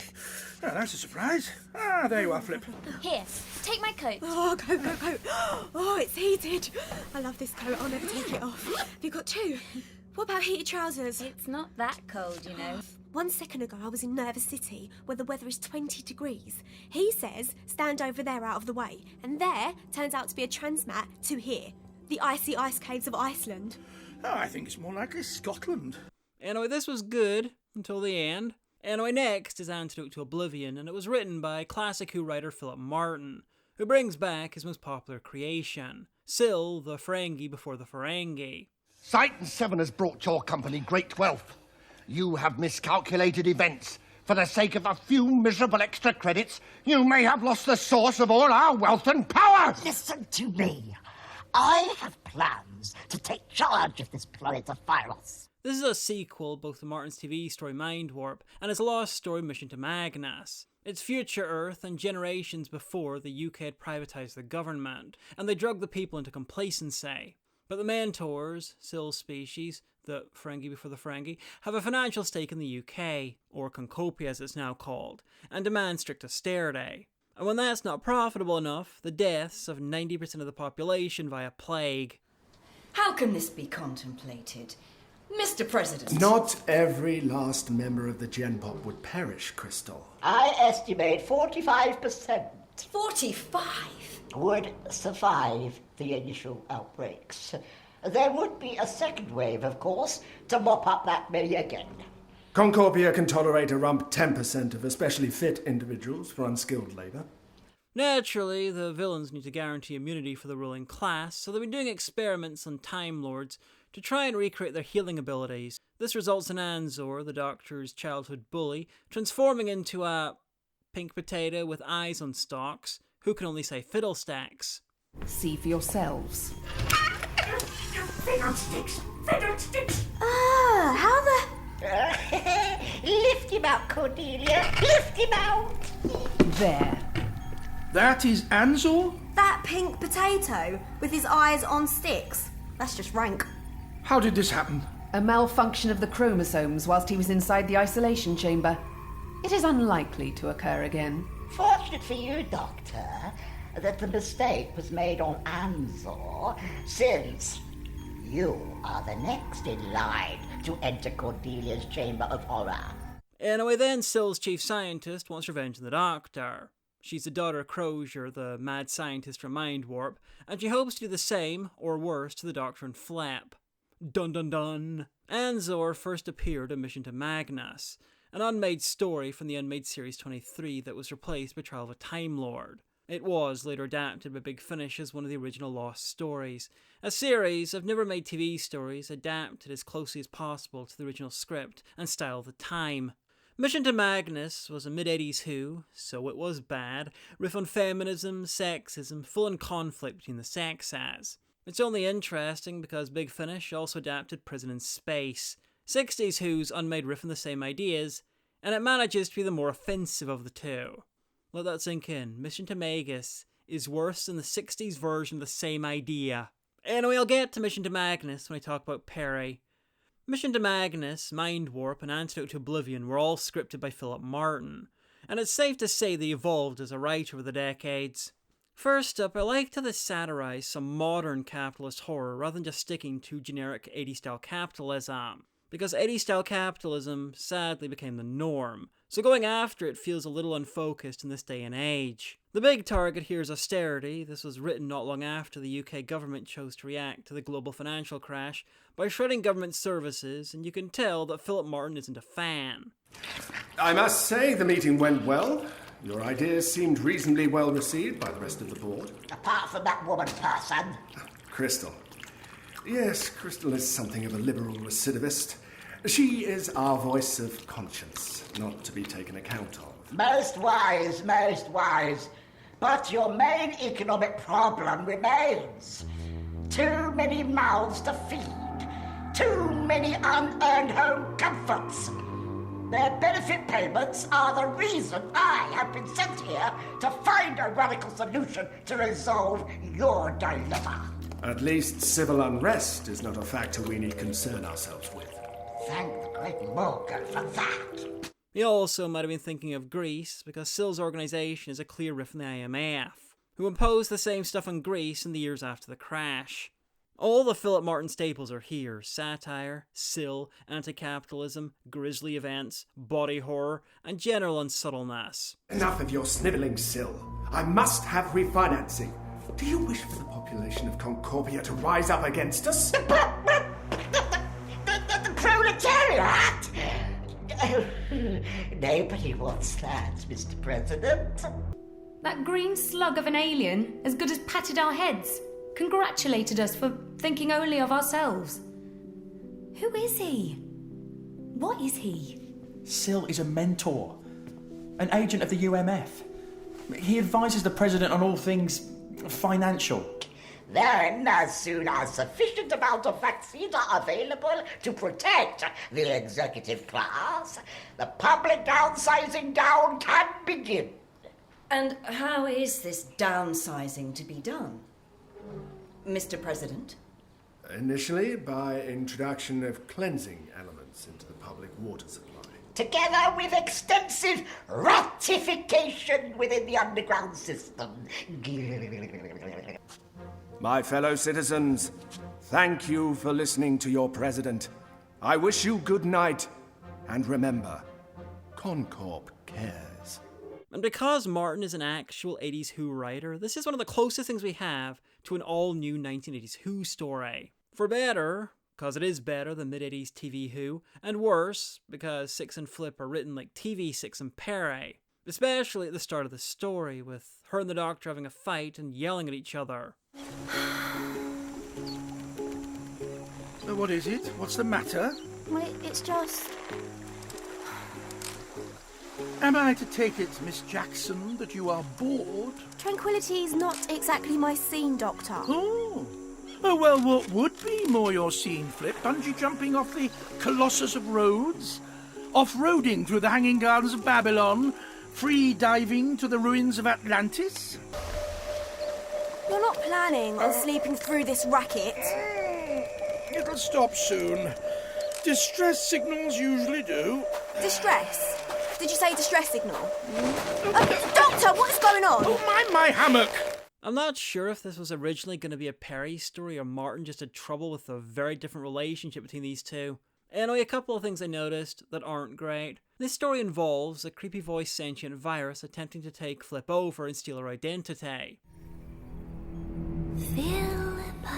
Oh, that's a surprise. Ah, there you are, Flip. Here, take my coat. Oh, coat. Oh, it's heated. I love this coat. I'll never take it off. Have you got two? What about heated trousers? It's not that cold, you know. 1 second ago, I was in Nerva City, where the weather is 20 degrees. He says, stand over there out of the way. And there turns out to be a transmat to here. The icy ice caves of Iceland. Oh, I think it's more likely Scotland. Anyway, this was good until the end. Anyway, next is Antidote to Oblivion, and it was written by Classic Who writer Philip Martin, who brings back his most popular creation, Syl, the Ferengi before the Ferengi. Titan 7 has brought your company great wealth. You have miscalculated events. For the sake of a few miserable extra credits, you may have lost the source of all our wealth and power! Listen to me. I have plans to take charge of this planet of Phyros. This is a sequel both to Martin's TV story Mind Warp and his lost story Mission to Magnus. It's future Earth and generations before the UK had privatised the government, and they drugged the people into complacency. But the mentors, Syl's species, the Ferengi before the Ferengi, have a financial stake in the UK, or Concopia as it's now called, and demand strict austerity. And when that's not profitable enough, the deaths of 90% of the population via plague. How can this be contemplated? Mr. President. Not every last member of the Genpop would perish, Crystal. I estimate 45%. 45? Would survive the initial outbreaks. There would be a second wave, of course, to mop up that many again. Concopia can tolerate a rump 10% of especially fit individuals for unskilled labour. Naturally, the villains need to guarantee immunity for the ruling class, so they've been doing experiments on Time Lords to try and recreate their healing abilities. This results in Anzor, the Doctor's childhood bully, transforming into a pink potato with eyes on stalks, who can only say fiddlestacks. See for yourselves. Fiddlesticks! Fiddlesticks! Ah, how the... Lift him out, Cordelia! Lift him out! There. That is Anzor? That pink potato with his eyes on sticks. That's just rank. How did this happen? A malfunction of the chromosomes whilst he was inside the isolation chamber. It is unlikely to occur again. Fortunate for you, Doctor, that the mistake was made on Anzor, since you are the next in line to enter Cordelia's Chamber of Horror. Anyway, then Syl's chief scientist wants revenge on the Doctor. She's the daughter of Crozier, the mad scientist from Mind Warp, and she hopes to do the same, or worse, to the Doctor and Flap. Dun dun dun! Anzor first appeared in Mission to Magnus, an unmade story from the Unmade Series 23 that was replaced by Trial of a Time Lord. It was later adapted by Big Finish as one of the original Lost stories, a series of never-made TV stories adapted as closely as possible to the original script and style of the time. Mission to Magnus was a mid-80s Who, so it was bad, riff on feminism, sexism, full in conflict between the sexes. It's only interesting because Big Finish also adapted Prison in Space, 60s Who's unmade riff on the same ideas, and it manages to be the more offensive of the two. Let that sink in. Mission to Magus is worse than the 60s version of the same idea. Anyway, I'll get to Mission to Magnus when I talk about Perry. Mission to Magnus, Mind Warp, and Antidote to Oblivion were all scripted by Philip Martin, and it's safe to say they evolved as a writer over the decades. First up, I liked how they satirised some modern capitalist horror rather than just sticking to generic 80s-style capitalism, because 80s-style capitalism sadly became the norm, so going after it feels a little unfocused in this day and age. The big target here is austerity. This was written not long after the UK government chose to react to the global financial crash by shredding government services, and you can tell that Philip Martin isn't a fan. I must say the meeting went well. Your ideas seemed reasonably well received by the rest of the board. Apart from that woman person. Crystal. Yes, Crystal is something of a liberal recidivist. She is our voice of conscience, not to be taken account of. Most wise, most wise. But your main economic problem remains. Too many mouths to feed. Too many unearned home comforts. Their benefit payments are the reason I have been sent here to find a radical solution to resolve your dilemma. At least civil unrest is not a factor we need concern ourselves with. Thank the great Morgan for that. He also might have been thinking of Greece, because Sill's organisation is a clear riff from the IMF, who imposed the same stuff on Greece in the years after the crash. All the Philip Martin staples are here: satire, Sill, anti-capitalism, grisly events, body horror, and general unsubtleness. Enough of your snivelling, Sill. I must have refinancing. Do you wish for the population of Concordia to rise up against us? The proletariat? Nobody wants that, Mr. President. That green slug of an alien as good as patted our heads, congratulated us for thinking only of ourselves. Who is he? What is he? Sill is a mentor, an agent of the UMF. He advises the president on all things financial. Then, as soon as sufficient amount of vaccines are available to protect the executive class, the public downsizing down can begin. And how is this downsizing to be done, Mr. President? Initially, by introduction of cleansing elements into the public water supply. Together with extensive ratification within the underground system. My fellow citizens, thank you for listening to your president. I wish you good night, and remember, Concorp cares. And because Martin is an actual 80s Who writer, this is one of the closest things we have to an all-new 1980s Who story. For better, because it is better than mid-80s TV Who, and worse, because Six and Flip are written like TV Six and Perry. Especially at the start of the story, with her and the Doctor having a fight and yelling at each other. What is it? What's the matter? Well, it's just... Am I to take it, Miss Jackson, that you are bored? Tranquility is not exactly my scene, Doctor. Oh, well, what would be more your scene, Flip? Bungee jumping off the Colossus of Rhodes? Off-roading through the Hanging Gardens of Babylon? Free diving to the ruins of Atlantis? You're not planning on sleeping through this racket? It'll stop soon. Distress signals usually do. Distress? Did you say distress signal? Doctor, what's going on? Oh, mind my hammock! I'm not sure if this was originally going to be a Perry story or Martin just had trouble with a very different relationship between these two. Anyway, a couple of things I noticed that aren't great. This story involves a creepy voice sentient virus attempting to take Flip over and steal her identity. Philippa.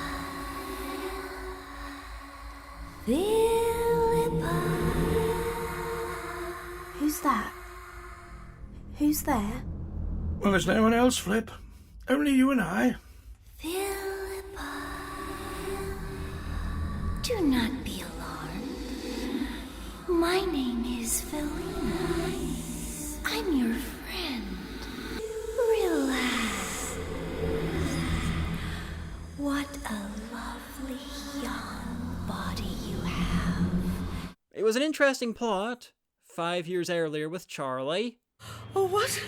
Who's that? Who's there? Well, there's no one else, Flip. Only you and I. Philippa. Do not be alarmed. My name is Felina. I'm your friend. Relax. What a lovely young body you have. It was an interesting plot. 5 years earlier with Charlie. Oh, what?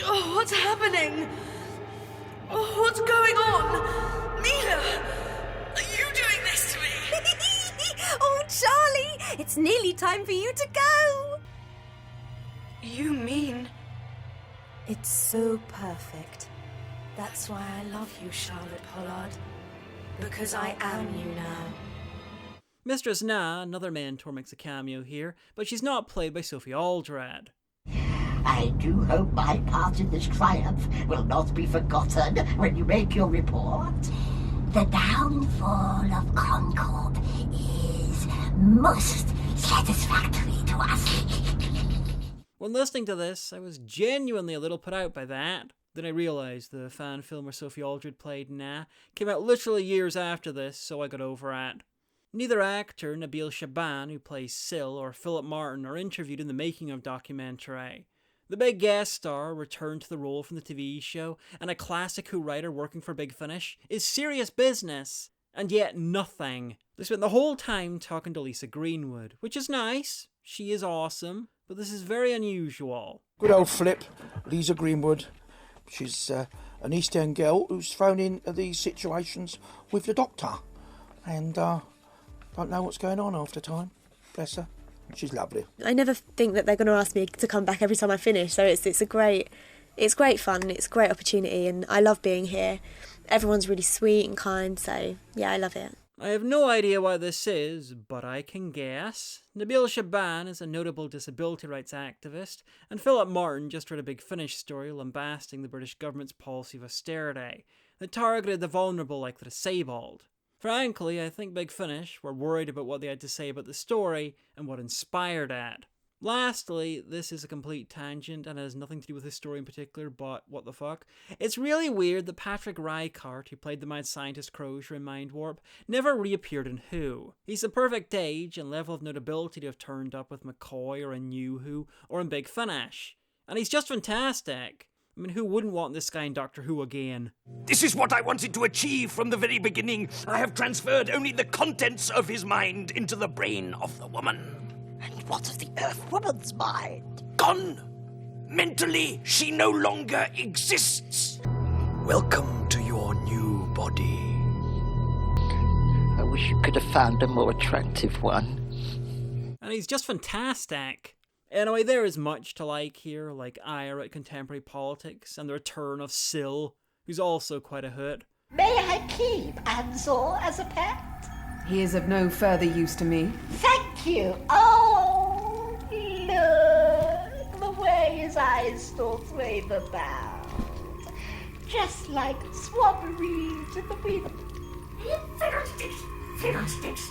Oh, what's happening? Oh, what's going on? Mila! Are you doing this to me? Oh, Charlie! It's nearly time for you to go! You mean... It's so perfect. That's why I love you, Charlotte Pollard. Because I am you now. Mistress Na, another mentor, makes a cameo here, but she's not played by Sophie Aldred. I do hope my part in this triumph will not be forgotten when you make your report. The downfall of Concorp is most satisfactory to us. When listening to this, I was genuinely a little put out by that. Then I realised the fan film where Sophie Aldred played Na came out literally years after this, so I got over it. Neither actor, Nabil Shaban, who plays Sill, or Philip Martin, are interviewed in the making of documentary. The big guest star returned to the role from the TV show, and a classic Who writer working for Big Finish is serious business, and yet nothing. They spent the whole time talking to Lisa Greenwood, which is nice. She is awesome, but this is very unusual. Good old Flip, Lisa Greenwood. She's an East End girl who's thrown into these situations with the Doctor, and don't know what's going on half the time. Bless her. She's lovely. I never think that they're going to ask me to come back every time I finish, so it's great fun, it's a great opportunity, and I love being here. Everyone's really sweet and kind, so yeah, I love it. I have no idea why this is, but I can guess. Nabil Shaban is a notable disability rights activist, and Philip Martin just read a Big Finish story lambasting the British government's policy of austerity that targeted the vulnerable like the disabled. Frankly, I think Big Finish were worried about what they had to say about the story and what inspired it. Lastly, this is a complete tangent and has nothing to do with the story in particular, but what the fuck? It's really weird that Patrick Rycart, who played the mad scientist Crozier in Mind Warp, never reappeared in Who. He's the perfect age and level of notability to have turned up with McCoy or in New Who or in Big Finish. And he's just fantastic. I mean, who wouldn't want this guy in Doctor Who again? This is what I wanted to achieve from the very beginning. I have transferred only the contents of his mind into the brain of the woman. And what of the Earth Woman's mind? Gone. Mentally, she no longer exists. Welcome to your new body. I wish you could have found a more attractive one. And he's just fantastic. Anyway, there is much to like here, like ire at contemporary politics and the return of Syl, who's also quite a hoot. May I keep Ansel as a pet? He is of no further use to me. Thank you. Oh, look, the way his eyes still swave about. Just like swamp reeds in the wind. Fiddlesticks.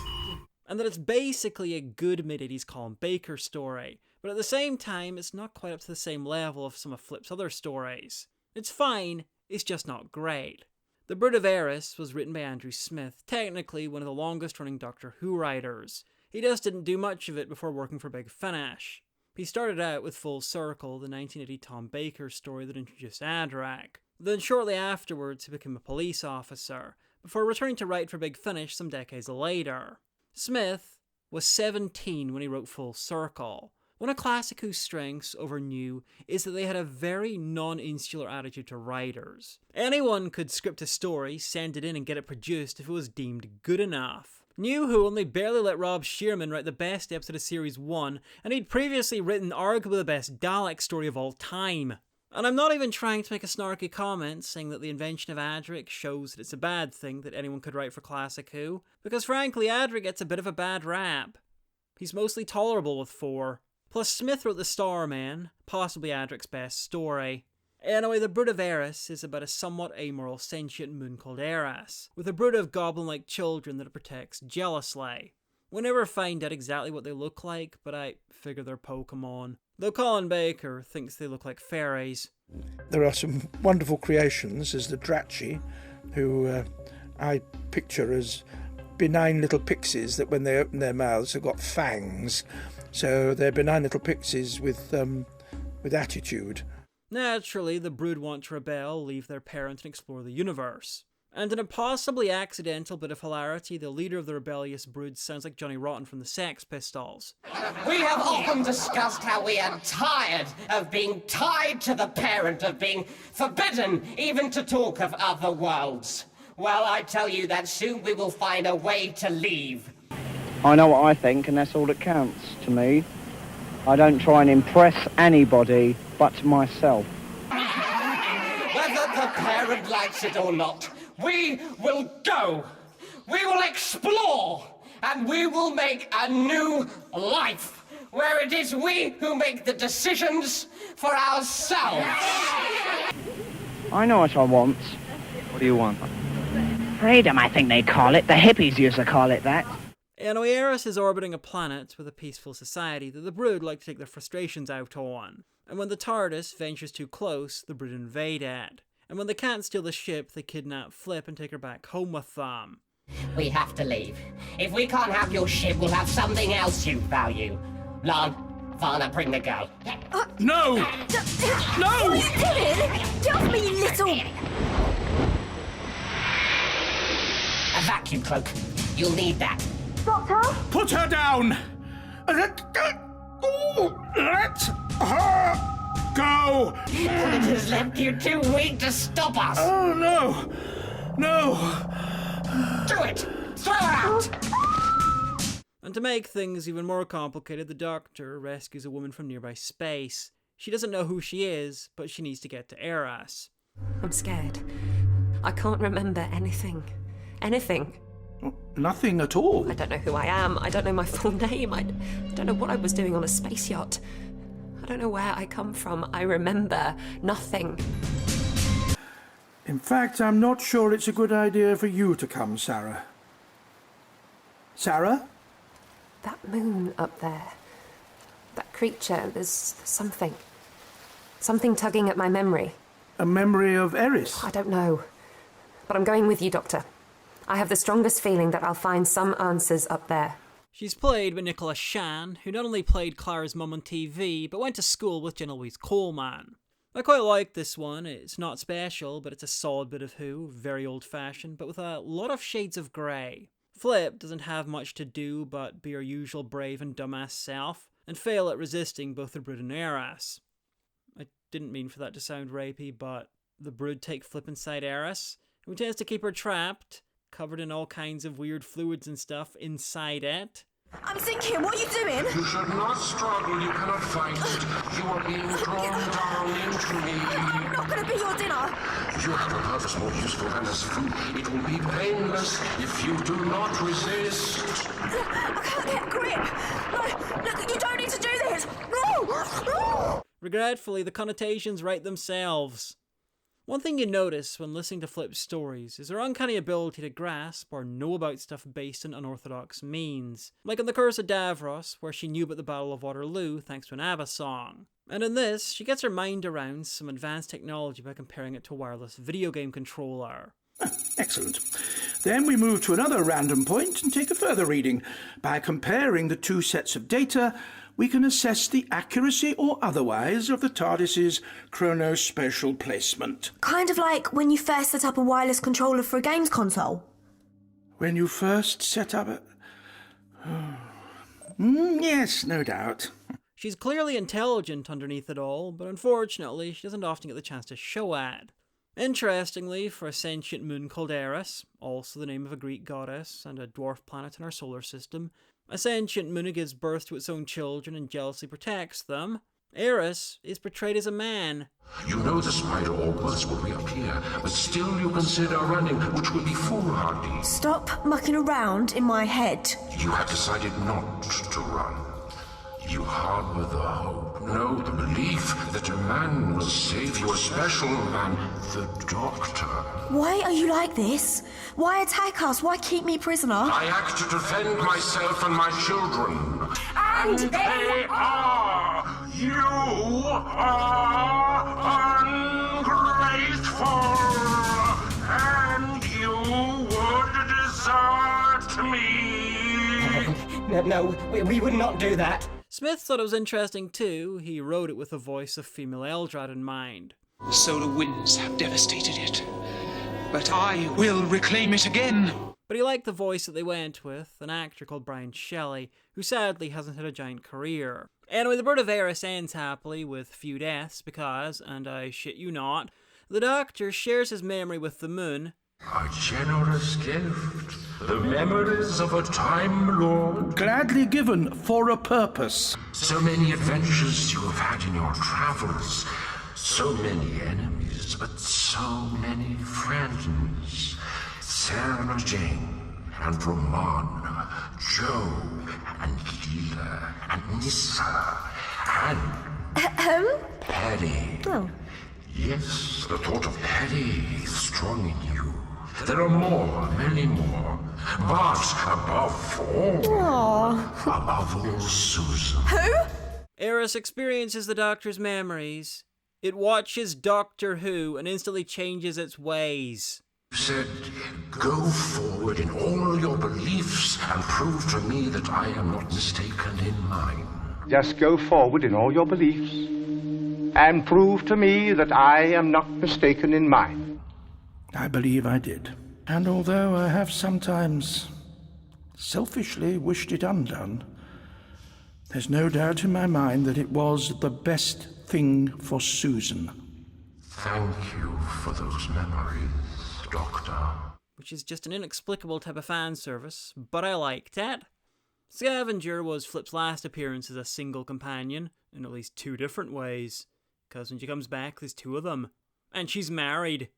And that it's basically a good mid-80s Colin Baker story, but at the same time, it's not quite up to the same level of some of Flip's other stories. It's fine, it's just not great. The Brood of Eris was written by Andrew Smith, technically one of the longest-running Doctor Who writers. He just didn't do much of it before working for Big Finish. He started out with Full Circle, the 1980 Tom Baker story that introduced Adrak. Then shortly afterwards, he became a police officer, before returning to write for Big Finish some decades later. Smith was 17 when he wrote Full Circle. One of Classic Who's strengths over New is that they had a very non-insular attitude to writers. Anyone could script a story, send it in and get it produced if it was deemed good enough. New Who only barely let Rob Shearman write the best episode of Series 1, and he'd previously written arguably the best Dalek story of all time. And I'm not even trying to make a snarky comment saying that the invention of Adric shows that it's a bad thing that anyone could write for Classic Who, because frankly Adric gets a bit of a bad rap. He's mostly tolerable with 4. Plus Smith wrote The Starman, possibly Adric's best story. Anyway, the Brood of Eris is about a somewhat amoral sentient moon called Eris, with a brood of goblin-like children that it protects jealously. We'll never find out exactly what they look like, but I figure they're Pokemon. Though Colin Baker thinks they look like fairies. There are some wonderful creations, as the Drachi, who I picture as benign little pixies that when they open their mouths have got fangs. So they're benign little pixies with attitude. Naturally, the brood want to rebel, leave their parent, and explore the universe. And in a possibly accidental bit of hilarity, the leader of the rebellious brood sounds like Johnny Rotten from the Sex Pistols. We have often discussed how we are tired of being tied to the parent, of being forbidden even to talk of other worlds. Well, I tell you that soon we will find a way to leave. I know what I think, and that's all that counts to me. I don't try and impress anybody but myself. Whether the parent likes it or not, we will go. We will explore. And we will make a new life, where it is we who make the decisions for ourselves. I know what I want. What do you want? Freedom, I think they call it. The hippies used to call it that. Anyway, Eris is orbiting a planet with a peaceful society that the brood like to take their frustrations out on. And when the TARDIS ventures too close, the brood invade it. And when they can't steal the ship, they kidnap Flip and take her back home with them. We have to leave. If we can't have your ship, we'll have something else you value. Lon, Varna, bring the girl. No! No! What are you doing? Get off me, you little... A vacuum cloak. You'll need that. Doctor? Put her down! Let her go! It has left you too weak to stop us. Oh, no! No! Do it! Throw her out! And to make things even more complicated, the Doctor rescues a woman from nearby space. She doesn't know who she is, but she needs to get to Eras. I'm scared. I can't remember anything. Anything. Nothing at all. I don't know who I am. I don't know my full name. I don't know what I was doing on a space yacht. I don't know where I come from. I remember nothing. In fact, I'm not sure it's a good idea for you to come, Sarah. Sarah? That moon up there. That creature. There's something. Something tugging at my memory. A memory of Eris? I don't know. But I'm going with you, Doctor. I have the strongest feeling that I'll find some answers up there. She's played by Nicola Shan, who not only played Clara's mum on TV, but went to school with Jenna Louise Coleman. I quite like this one. It's not special, but it's a solid bit of Who, very old-fashioned, but with a lot of shades of grey. Flip doesn't have much to do but be her usual brave and dumbass self, and fail at resisting both the Brood and Eris. I didn't mean for that to sound rapey, but the Brood take Flip inside Eris, who tends to keep her trapped, covered in all kinds of weird fluids and stuff inside it. I'm thinking, what are you doing? You should not struggle, you cannot fight it. You are being drawn down into me. I'm not going to be your dinner. You have a purpose more useful than as food. It will be painless if you do not resist. I can't get a grip. No, look, you don't need to do this. No! Regretfully, the connotations write themselves. One thing you notice when listening to Flip's stories is her uncanny ability to grasp or know about stuff based on unorthodox means. Like in The Curse of Davros, where she knew about the Battle of Waterloo thanks to an ABBA song. And in this, she gets her mind around some advanced technology by comparing it to a wireless video game controller. Excellent. Then we move to another random point and take a further reading. By comparing the two sets of data, we can assess the accuracy or otherwise of the TARDIS's chronospatial placement. Kind of like when you first set up a wireless controller for a games console. When you first set up a... yes, no doubt. She's clearly intelligent underneath it all, but unfortunately she doesn't often get the chance to show it. Interestingly, for a sentient moon called Eris, also the name of a Greek goddess and a dwarf planet in our solar system, a sentient moon who gives birth to its own children and jealously protects them, Eris is portrayed as a man. You know the spider orbs will reappear, but still you consider running, which will be foolhardy. Stop mucking around in my head. You have decided not to run. You harbor the hope, no, the belief that a man will save you, a special man, the Doctor. Why are you like this? Why attack us? Why keep me prisoner? I act to defend myself and my children. And they are! You are ungrateful! And you would desert me! No, we would not do that. Smith thought it was interesting too. He wrote it with the voice of female Eldrad in mind. The solar winds have devastated it, but I will reclaim it again. But he liked the voice that they went with, an actor called Brian Shelley, who sadly hasn't had a giant career. Anyway, the Bird of Eris ends happily with few deaths because, and I shit you not, the Doctor shares his memory with the moon. A generous gift. The memories of a Time Lord. Gladly given for a purpose. So many adventures you have had in your travels. So many enemies, but so many friends. Sarah Jane and Ramone, Joe and Leela and Nissa and Perry. Oh. Yes, the thought of Perry is strong in you. There are more, many more. But above all, Susan. Who? Eris experiences the Doctor's memories. It watches Doctor Who and instantly changes its ways. You said, go forward in all your beliefs and prove to me that I am not mistaken in mine. Just go forward in all your beliefs and prove to me that I am not mistaken in mine. I believe I did. And although I have sometimes selfishly wished it undone, there's no doubt in my mind that it was the best thing for Susan. Thank you for those memories, Doctor. Which is just an inexplicable type of fan service, but I liked it. Scavenger was Flip's last appearance as a single companion, in at least 2 different ways, because when she comes back there's 2 of them. And she's married.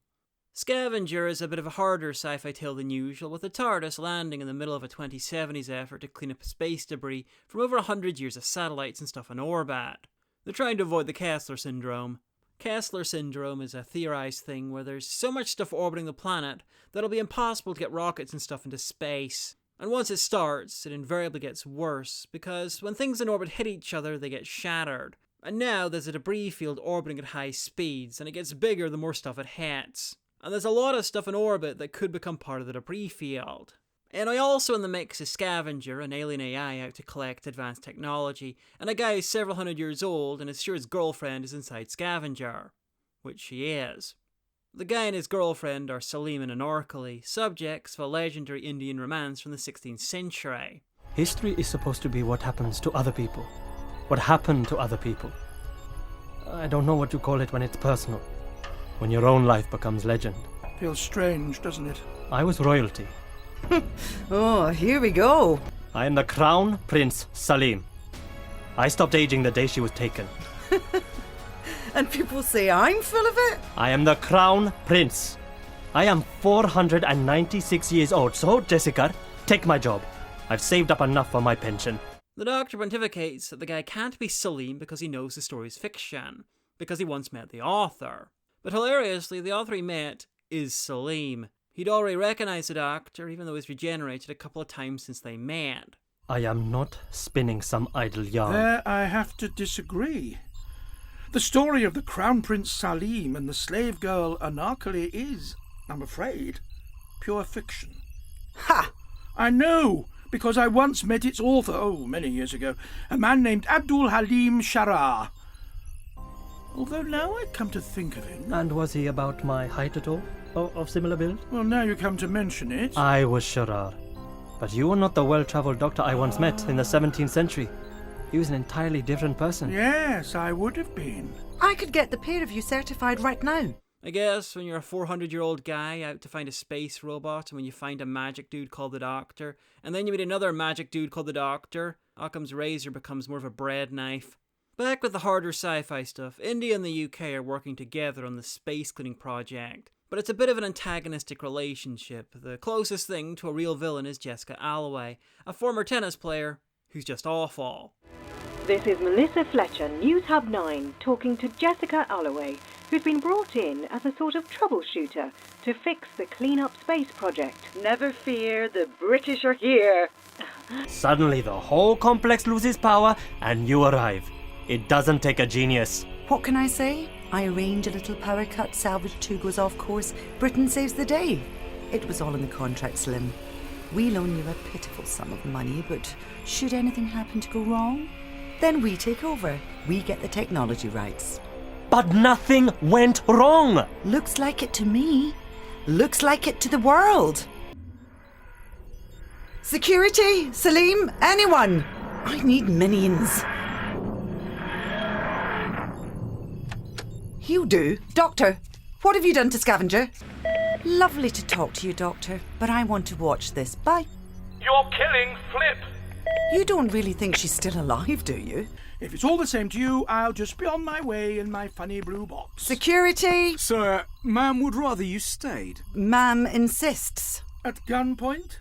Scavenger is a bit of a harder sci-fi tale than usual, with the TARDIS landing in the middle of a 2070s effort to clean up space debris from over 100 years of satellites and stuff in orbit. They're trying to avoid the Kessler Syndrome. Kessler Syndrome is a theorized thing where there's so much stuff orbiting the planet that it'll be impossible to get rockets and stuff into space. And once it starts, it invariably gets worse, because when things in orbit hit each other, they get shattered. And now there's a debris field orbiting at high speeds, and it gets bigger the more stuff it hits. And there's a lot of stuff in orbit that could become part of the debris field. And also in the mix is Scavenger, an alien AI out to collect advanced technology, and a guy who's several hundred years old and is sure his girlfriend is inside Scavenger. Which she is. The guy and his girlfriend are Salim and Anarkali, subjects of a legendary Indian romance from the 16th century. History is supposed to be what happens to other people. What happened to other people. I don't know what you call it when it's personal. When your own life becomes legend. Feels strange, doesn't it? I was royalty. Oh, here we go. I am the Crown Prince Salim. I stopped aging the day she was taken. And people say I'm full of it? I am the Crown Prince. I am 496 years old, so, Jessica, take my job. I've saved up enough for my pension. The Doctor pontificates that the guy can't be Salim because he knows the story's fiction, because he once met the author. But hilariously, the author he met is Salim. He'd already recognized the Doctor, even though he's regenerated a couple of times since they met. I am not spinning some idle yarn. There I have to disagree. The story of the Crown Prince Salim and the slave girl Anarkali is, I'm afraid, pure fiction. Ha! I know, because I once met its author, many years ago, a man named Abdul Halim Sharar. Although now I come to think of him... And was he about my height at all? Of similar build? Well, now you come to mention it... I was Sharar. But you were not the well-travelled doctor I once met in the 17th century. He was an entirely different person. Yes, I would have been. I could get the pair of you certified right now. I guess when you're a 400-year-old guy out to find a space robot, and when you find a magic dude called the Doctor, and then you meet another magic dude called the Doctor, Occam's razor becomes more of a bread knife. Back with the harder sci-fi stuff, India and the UK are working together on the space cleaning project. But it's a bit of an antagonistic relationship. The closest thing to a real villain is Jessica Alloway, a former tennis player who's just awful. This is Melissa Fletcher, News Hub 9, talking to Jessica Alloway, who's been brought in as a sort of troubleshooter to fix the Clean Up Space project. Never fear, the British are here. Suddenly the whole complex loses power and you arrive. It doesn't take a genius. What can I say? I arrange a little power cut, salvage 2 goes off course, Britain saves the day. It was all in the contract, Slim. We loan you a pitiful sum of money, but should anything happen to go wrong, then we take over. We get the technology rights. But nothing went wrong! Looks like it to me. Looks like it to the world. Security? Salim? Anyone? I need minions. You do? Doctor, what have you done to Scavenger? Lovely to talk to you, Doctor, but I want to watch this. Bye. You're killing Flip! You don't really think she's still alive, do you? If it's all the same to you, I'll just be on my way in my funny blue box. Security? Sir, Ma'am would rather you stayed. Ma'am insists. At gunpoint?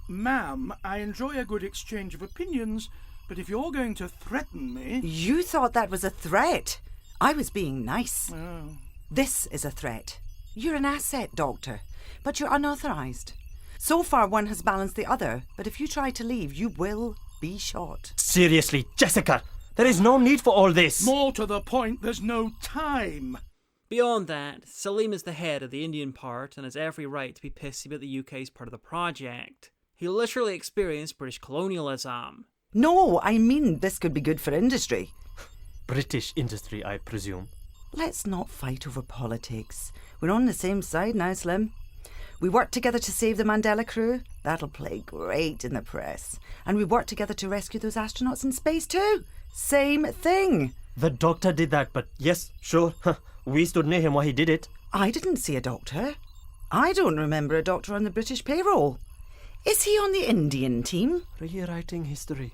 Ma'am, I enjoy a good exchange of opinions, but if you're going to threaten me... You thought that was a threat. I was being nice. Oh. This is a threat. You're an asset, Doctor, but you're unauthorised. So far, one has balanced the other, but if you try to leave, you will be shot. Seriously, Jessica, there is no need for all this. More to the point, there's no time. Beyond that, Salim is the head of the Indian part and has every right to be pissy about the UK's part of the project. He literally experienced British colonialism. No, I mean this could be good for industry. British industry, I presume. Let's not fight over politics. We're on the same side now, Slim. We worked together to save the Mandela crew. That'll play great in the press. And we worked together to rescue those astronauts in space too. Same thing. The doctor did that, but yes, sure. We stood near him while he did it. I didn't see a doctor. I don't remember a doctor on the British payroll. Is he on the Indian team? Rewriting history.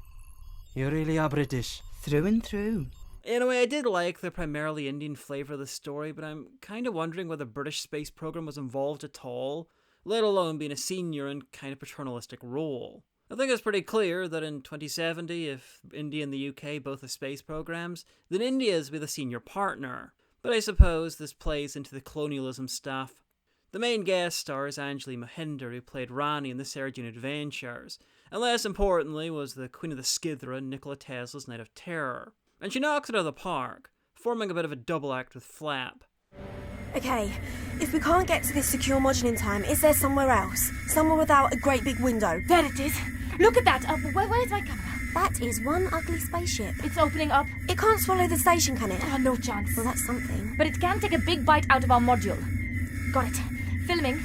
You really are British. Through and through. In a way, I did like the primarily Indian flavour of the story, but I'm kind of wondering whether the British space program was involved at all, let alone being a senior and kind of paternalistic role. I think it's pretty clear that in 2070, if India and the UK both have space programs, then India is with a senior partner. But I suppose this plays into the colonialism stuff. The main guest star is Anjali Mohinder, who played Rani in the Sarah Jane Adventures, and less importantly was the Queen of the Skithra in Nikola Tesla's Night of Terror. And she knocks it out of the park, forming a bit of a double act with Flap. Okay, if we can't get to this secure module in time, is there somewhere else? Somewhere without a great big window? There it is. Look at that. Where's my camera? That is one ugly spaceship. It's opening up. It can't swallow the station, can it? Oh, no chance. Well, that's something. But it can take a big bite out of our module. Got it. Filming.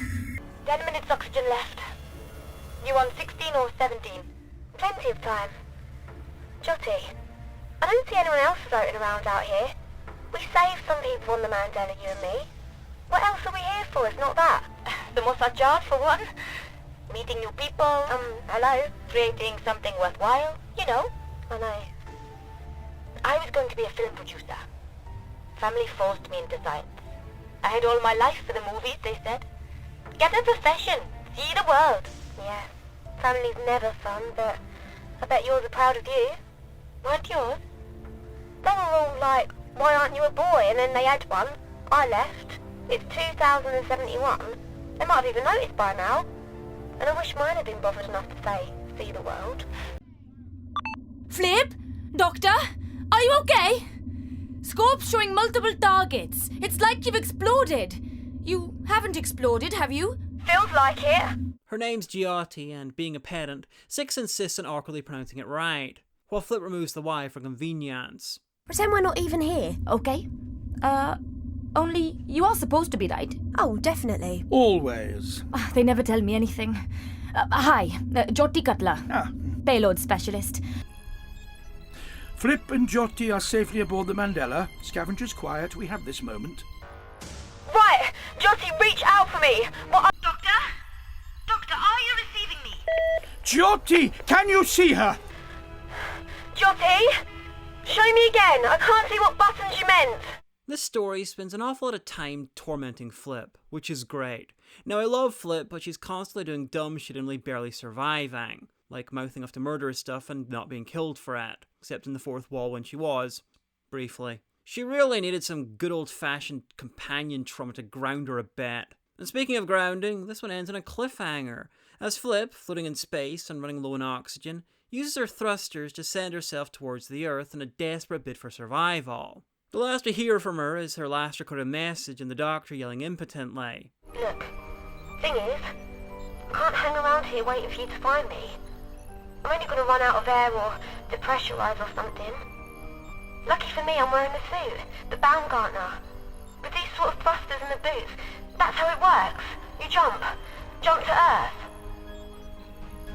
10 minutes oxygen left. You on 16 or 17? Plenty of time. Jotty, I don't see anyone else floating around out here. We saved some people on the Mandela, you and me. What else are we here for if not that? The Mossad Yard for one. Meeting new people, hello. Creating something worthwhile, you know. I know. I was going to be a film producer. Family forced me into science. I had all my life for the movies, they said. Get a profession. See the world. Yeah. Family's never fun, but I bet yours are proud of you. Weren't yours? They were all like, why aren't you a boy? And then they had one. I left. It's 2071. They might have even noticed by now. And I wish mine had been bothered enough to say, see the world. Flip? Doctor? Are you okay? Scope's showing multiple targets. It's like you've exploded. You haven't exploded, have you? Feels like it. Her name's Jyoti, and being a pedant, Six insists on awkwardly pronouncing it right, while Flip removes the Y for convenience. Pretend we're not even here. Okay. Only you are supposed to be, right? Oh, definitely. Always. They never tell me anything. Hi, Jyoti Cutler. Payload specialist. Flip and Jyoti are safely aboard the Mandela. Scavengers quiet, we have this moment. Right, Jyoti, reach out for me. What? Doctor? Doctor, are you receiving me? Jyoti, can you see her? Jyoti? Show me again. I can't see what buttons you meant. This story spends an awful lot of time tormenting Flip, which is great. Now, I love Flip, but she's constantly doing dumb shit and only barely surviving, like mouthing off to murderous stuff and not being killed for it, except in the fourth wall when she was, briefly. She really needed some good old-fashioned companion trauma to ground her a bit. And speaking of grounding, this one ends on a cliffhanger, as Flip, floating in space and running low on oxygen, uses her thrusters to send herself towards the Earth in a desperate bid for survival. The last we hear from her is her last recorded message and the doctor yelling impotently. Look, thing is, I can't hang around here waiting for you to find me. I'm only going to run out of air or depressurize or something. Lucky for me, I'm wearing the suit, the Baumgartner. With these sort of thrusters in the boots, that's how it works. You jump to Earth.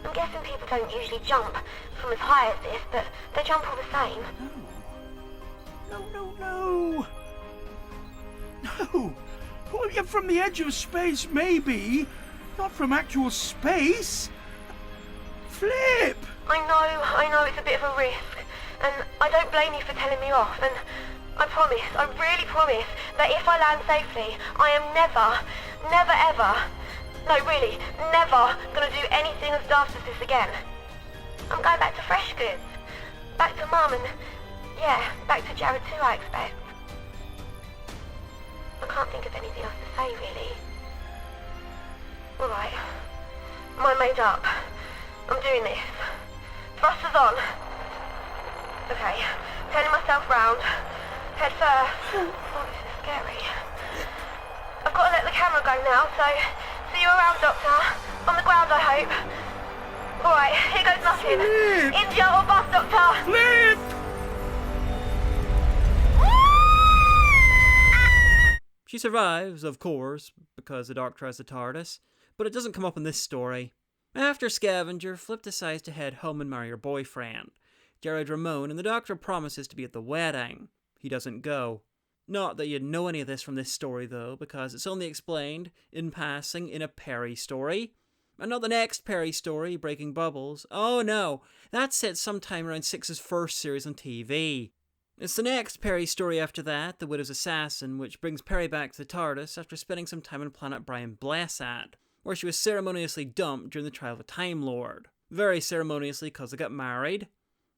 I'm guessing people don't usually jump from as high as this, but they jump all the same. No. Well, you're from the edge of space, maybe. Not from actual space. Flip! I know it's a bit of a risk. And I don't blame you for telling me off. And I really promise, that if I land safely, I am never ever, no really, never gonna do anything as daft as this again. I'm going back to Fresh Goods. Back to Mum and, yeah, back to Jared too, I expect. I can't think of anything else to say, really. Alright. Mind made up. I'm doing this. Thrusters on. Okay, turning myself round. Head first. Oh, this is scary. I've got to let the camera go now, so see you around, Doctor. On the ground, I hope. Alright, here goes nothing. Flip! India or bust, Doctor! Flip! She survives, of course, because the doctor has the TARDIS, but it doesn't come up in this story. After Scavenger, Flip decides to head home and marry her boyfriend, Jared Ramone, and the doctor promises to be at the wedding. He doesn't go. Not that you'd know any of this from this story, though, because it's only explained, in passing, in a Perry story. And not the next Perry story, Breaking Bubbles. Oh no, that's set sometime around Six's first series on TV. It's the next Perry story after that, The Widow's Assassin, which brings Perry back to the TARDIS after spending some time on planet Brian Blessed, where she was ceremoniously dumped during the trial of a Time Lord. Very ceremoniously because they got married.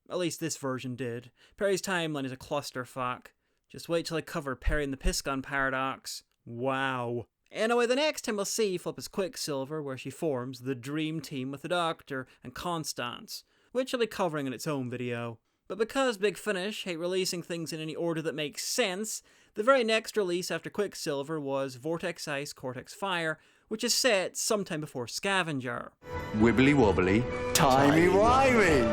At least this version did. Perry's timeline is a clusterfuck. Just wait till I cover Perry and the Piscon Paradox. Wow. Anyway, the next time we'll see Flip is Quicksilver, where she forms the Dream Team with the Doctor and Constance, which I'll be covering in its own video. But because Big Finish hate releasing things in any order that makes sense, the very next release after Quicksilver was Vortex Ice, Cortex Fire, which is set sometime before Scavenger. Wibbly wobbly, timey-wimey.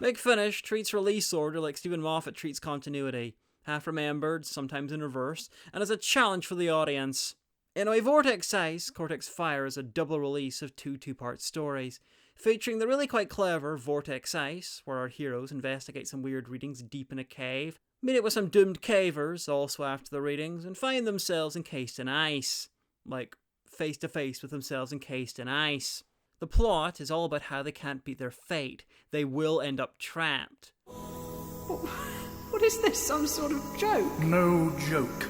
Big Finish treats release order like Stephen Moffat treats continuity. Half remembered, sometimes in reverse, and as a challenge for the audience. Anyway, Vortex Ice, Cortex Fire is a double release of two-part stories, featuring the really quite clever Vortex Ice, where our heroes investigate some weird readings deep in a cave, meet up with some doomed cavers, also after the readings, and find themselves encased in ice. Like, face to face with themselves encased in ice. The plot is all about how they can't beat their fate. They will end up trapped. What is this, some sort of joke? No joke.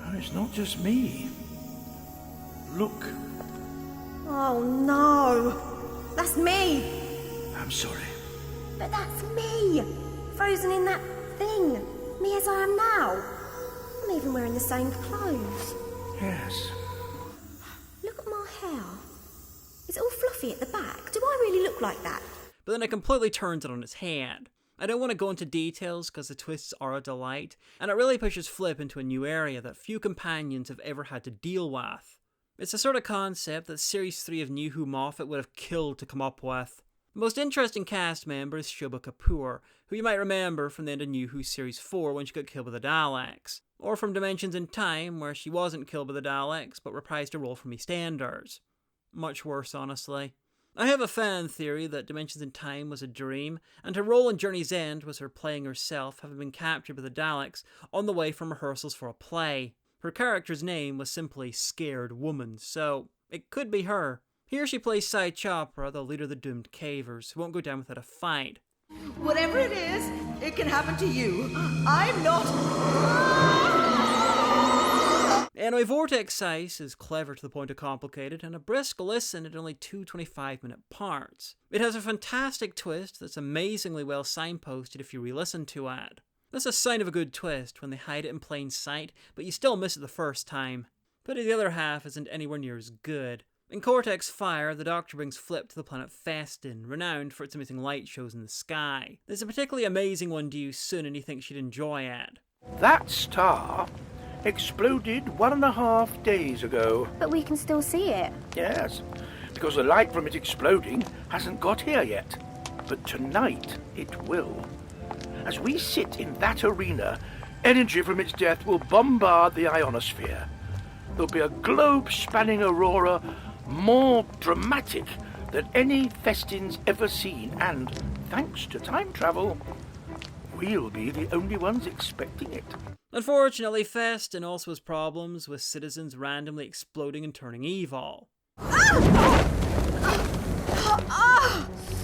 And it's not just me. Look. Oh no! That's me! I'm sorry. But that's me! Frozen in that thing. Me as I am now. I'm even wearing the same clothes. Yes. Look at my hair. It's all fluffy at the back. Do I really look like that? But then it completely turns it on its head. I don't want to go into details because the twists are a delight, and it really pushes Flip into a new area that few companions have ever had to deal with. It's the sort of concept that Series 3 of New Who Moffat would have killed to come up with. The most interesting cast member is Shobha Kapoor, who you might remember from the end of New Who Series 4 when she got killed by the Daleks, or from Dimensions in Time where she wasn't killed by the Daleks but reprised a role from EastEnders. Much worse, honestly. I have a fan theory that Dimensions in Time was a dream, and her role in Journey's End was her playing herself having been captured by the Daleks on the way from rehearsals for a play. Her character's name was simply Scared Woman, so it could be her. Here she plays Sai Chopra, the leader of the doomed cavers, who won't go down without a fight. Whatever it is, it can happen to you. I'm not... Anyway, Vortex Ice is clever to the point of complicated, and a brisk listen at only 2 25-minute parts. It has a fantastic twist that's amazingly well signposted if you re-listen to it. That's a sign of a good twist, when they hide it in plain sight, but you still miss it the first time. But the other half isn't anywhere near as good. In Cortex Fire, the Doctor brings Flip to the planet Festin, renowned for its amazing light shows in the sky. There's a particularly amazing one due soon, and he thinks she'd enjoy it. That star exploded 1.5 days ago. But we can still see it. Yes, because the light from it exploding hasn't got here yet. But tonight it will. As we sit in that arena, energy from its death will bombard the ionosphere. There'll be a globe-spanning aurora more dramatic than any Festin's ever seen, and thanks to time travel, we'll be the only ones expecting it. Unfortunately, Festin also has problems with citizens randomly exploding and turning evil.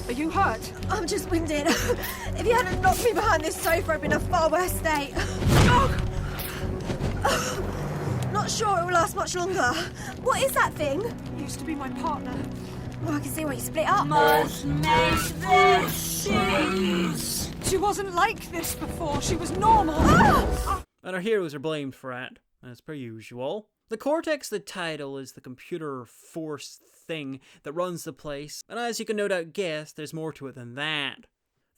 Are you hurt? I'm just winded. If you hadn't knocked me behind this sofa, I'd be in a far worse state. Not sure it will last much longer. What is that thing? Used to be my partner. Oh, I can see why you split up. Must make this sense. She wasn't like this before. She was normal. And our heroes are blamed for it, as per usual. The Cortex, the title, is the computer force thing that runs the place, and as you can no doubt guess, there's more to it than that.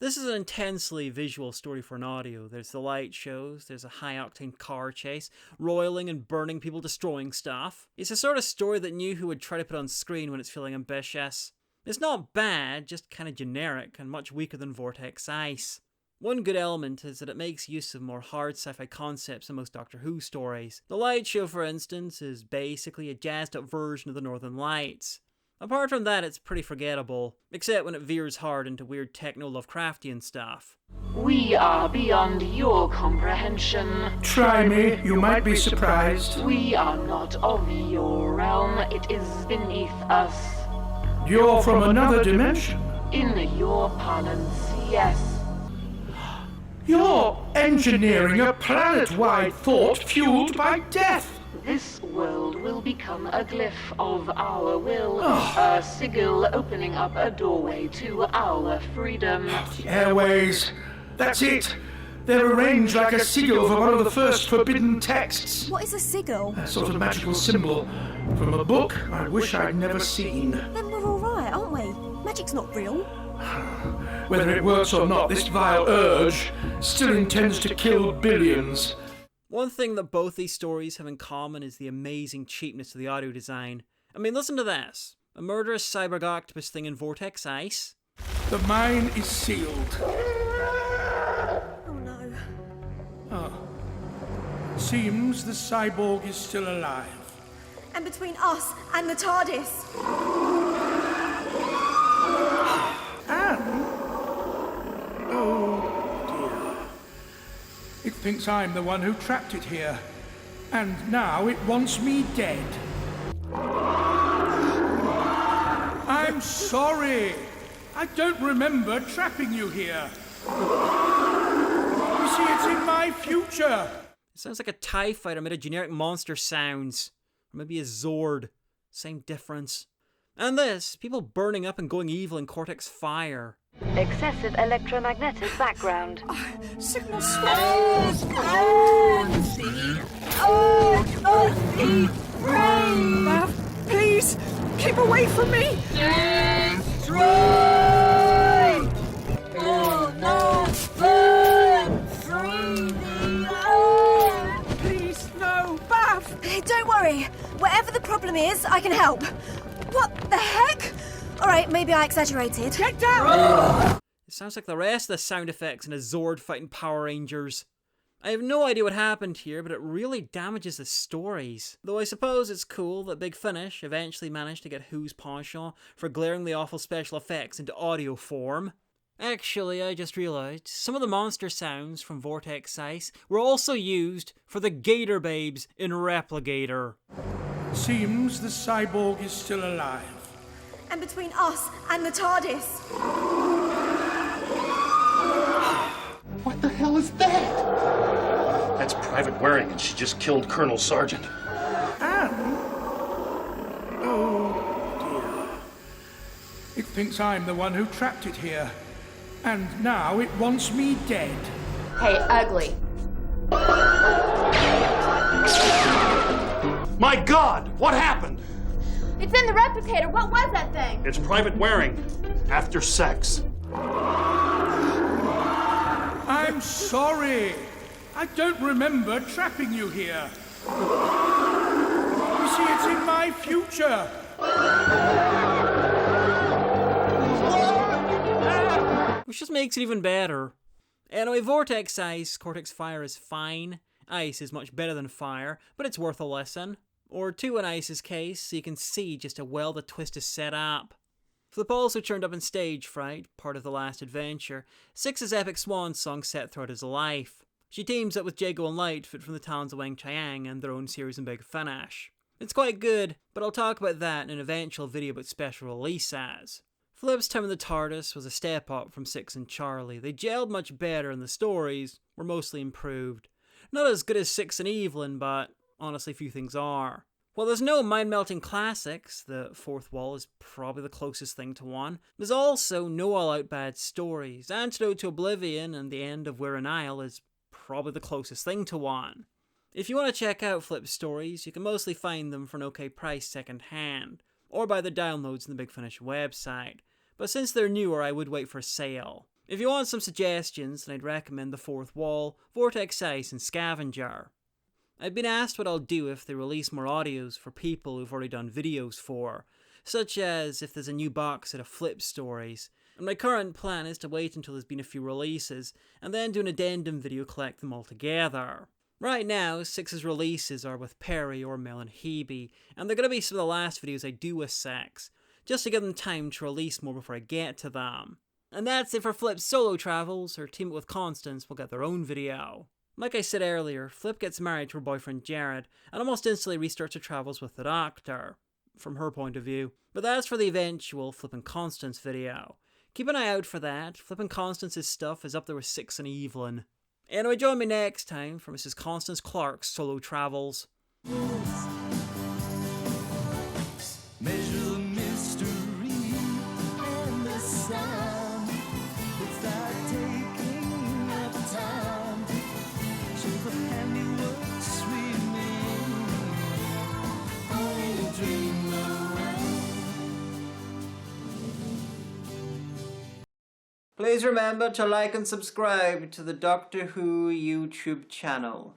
This is an intensely visual story for an audio. There's the light shows, there's a high-octane car chase, roiling and burning people, destroying stuff. It's the sort of story that New Who would try to put on screen when it's feeling ambitious. It's not bad, just kind of generic, and much weaker than Vortex Ice. One good element is that it makes use of more hard sci-fi concepts than most Doctor Who stories. The light show, for instance, is basically a jazzed up version of the Northern Lights. Apart from that, it's pretty forgettable, except when it veers hard into weird techno-Lovecraftian stuff. We are beyond your comprehension. Try me, you might be surprised. We are not of your realm, it is beneath us. You're from another dimension. In your parlance, yes. You're engineering a planet-wide thought fueled by death. This world will become a glyph of our will, a sigil opening up a doorway to our freedom. The airways. That's it. They're arranged like a sigil for one of the first forbidden texts. What is a sigil? A sort of magical symbol from a book I wish I'd never seen. Then we're all right, aren't we? Magic's not real. Whether it works or not, this vile urge still intends to kill billions. One thing that both these stories have in common is the amazing cheapness of the audio design. I mean, listen to this. A murderous cyborg octopus thing in vortex ice. The mine is sealed. Oh no. Oh. Seems the cyborg is still alive. And between us and the TARDIS. Anne? Oh dear. It thinks I'm the one who trapped it here. And now it wants me dead. I'm sorry. I don't remember trapping you here. You see, it's in my future. It sounds like a TIE fighter made of generic monster sounds. Or maybe a Zord. Same difference. And this, people burning up and going evil in Cortex Fire. Excessive electromagnetic background. Signal Bev, please, keep away from me! Destroy! Oh no! Burn! Free the earth! Please, no, Bev! Don't worry. Whatever the problem is, I can help. What the heck? Alright, maybe I exaggerated. Get down! It sounds like the rest of the sound effects in a Zord fighting Power Rangers. I have no idea what happened here, but it really damages the stories. Though I suppose it's cool that Big Finish eventually managed to get Who's penchant for glaringly awful special effects into audio form. Actually, I just realised, some of the monster sounds from Vortex Ice were also used for the Gator Babes in Replicator. Seems the cyborg is still alive. And between us and the TARDIS. What the hell is that? That's Private Waring, and she just killed Colonel Sargent. Anne? Oh dear. It thinks I'm the one who trapped it here. And now it wants me dead. Hey, ugly. My God! What happened? It's in the replicator. What was that thing? It's Private Waring. After sex. I'm sorry. I don't remember trapping you here. You see, it's in my future. Which just makes it even better. Anyway, Vortex Ice, Cortex Fire is fine. Ice is much better than fire, but it's worth a listen. Or two in Ice's case, so you can see just how well the twist is set up. Flip also turned up in Stage Fright, part of The Last Adventure, Six's epic swan song set throughout his life. She teams up with Jago and Lightfoot from the talons of Wang Chiang and their own series in Big Finish. It's quite good, but I'll talk about that in an eventual video about special releases. Flip's time in the TARDIS was a step up from Six and Charlie. They gelled much better and the stories were mostly improved. Not as good as Six and Evelyn, but honestly few things are. While there's no mind-melting classics, The Fourth Wall is probably the closest thing to one, there's also no all-out bad stories. Antidote to Oblivion and The End of We're an Isle is probably the closest thing to one. If you want to check out Flip's stories, you can mostly find them for an okay price second-hand, or buy the downloads on the Big Finish website. But since they're newer, I would wait for a sale. If you want some suggestions, then I'd recommend The Fourth Wall, Vortex Ice, and Scavenger. I've been asked what I'll do if they release more audios for people who've already done videos for, such as if there's a new box set of Flip stories, and my current plan is to wait until there's been a few releases, and then do an addendum video collect them all together. Right now, Six's releases are with Perry or Mel and Hebe, and they're going to be some of the last videos I do with Six. just to give them time to release more before I get to them. And that's it for Flip's solo travels. Her team with Constance will get their own video. Like I said earlier, Flip gets married to her boyfriend Jared, and almost instantly restarts her travels with the Doctor, from her point of view. But that's for the eventual Flip and Constance video. Keep an eye out for that. Flip and Constance's stuff is up there with Six and Evelyn. Anyway, join me next time for Mrs. Constance Clark's solo travels. Measure the mystery and the sound without taking up time. So the handiworks remain only a dream around. Please remember to like and subscribe to the Doctor Who YouTube channel.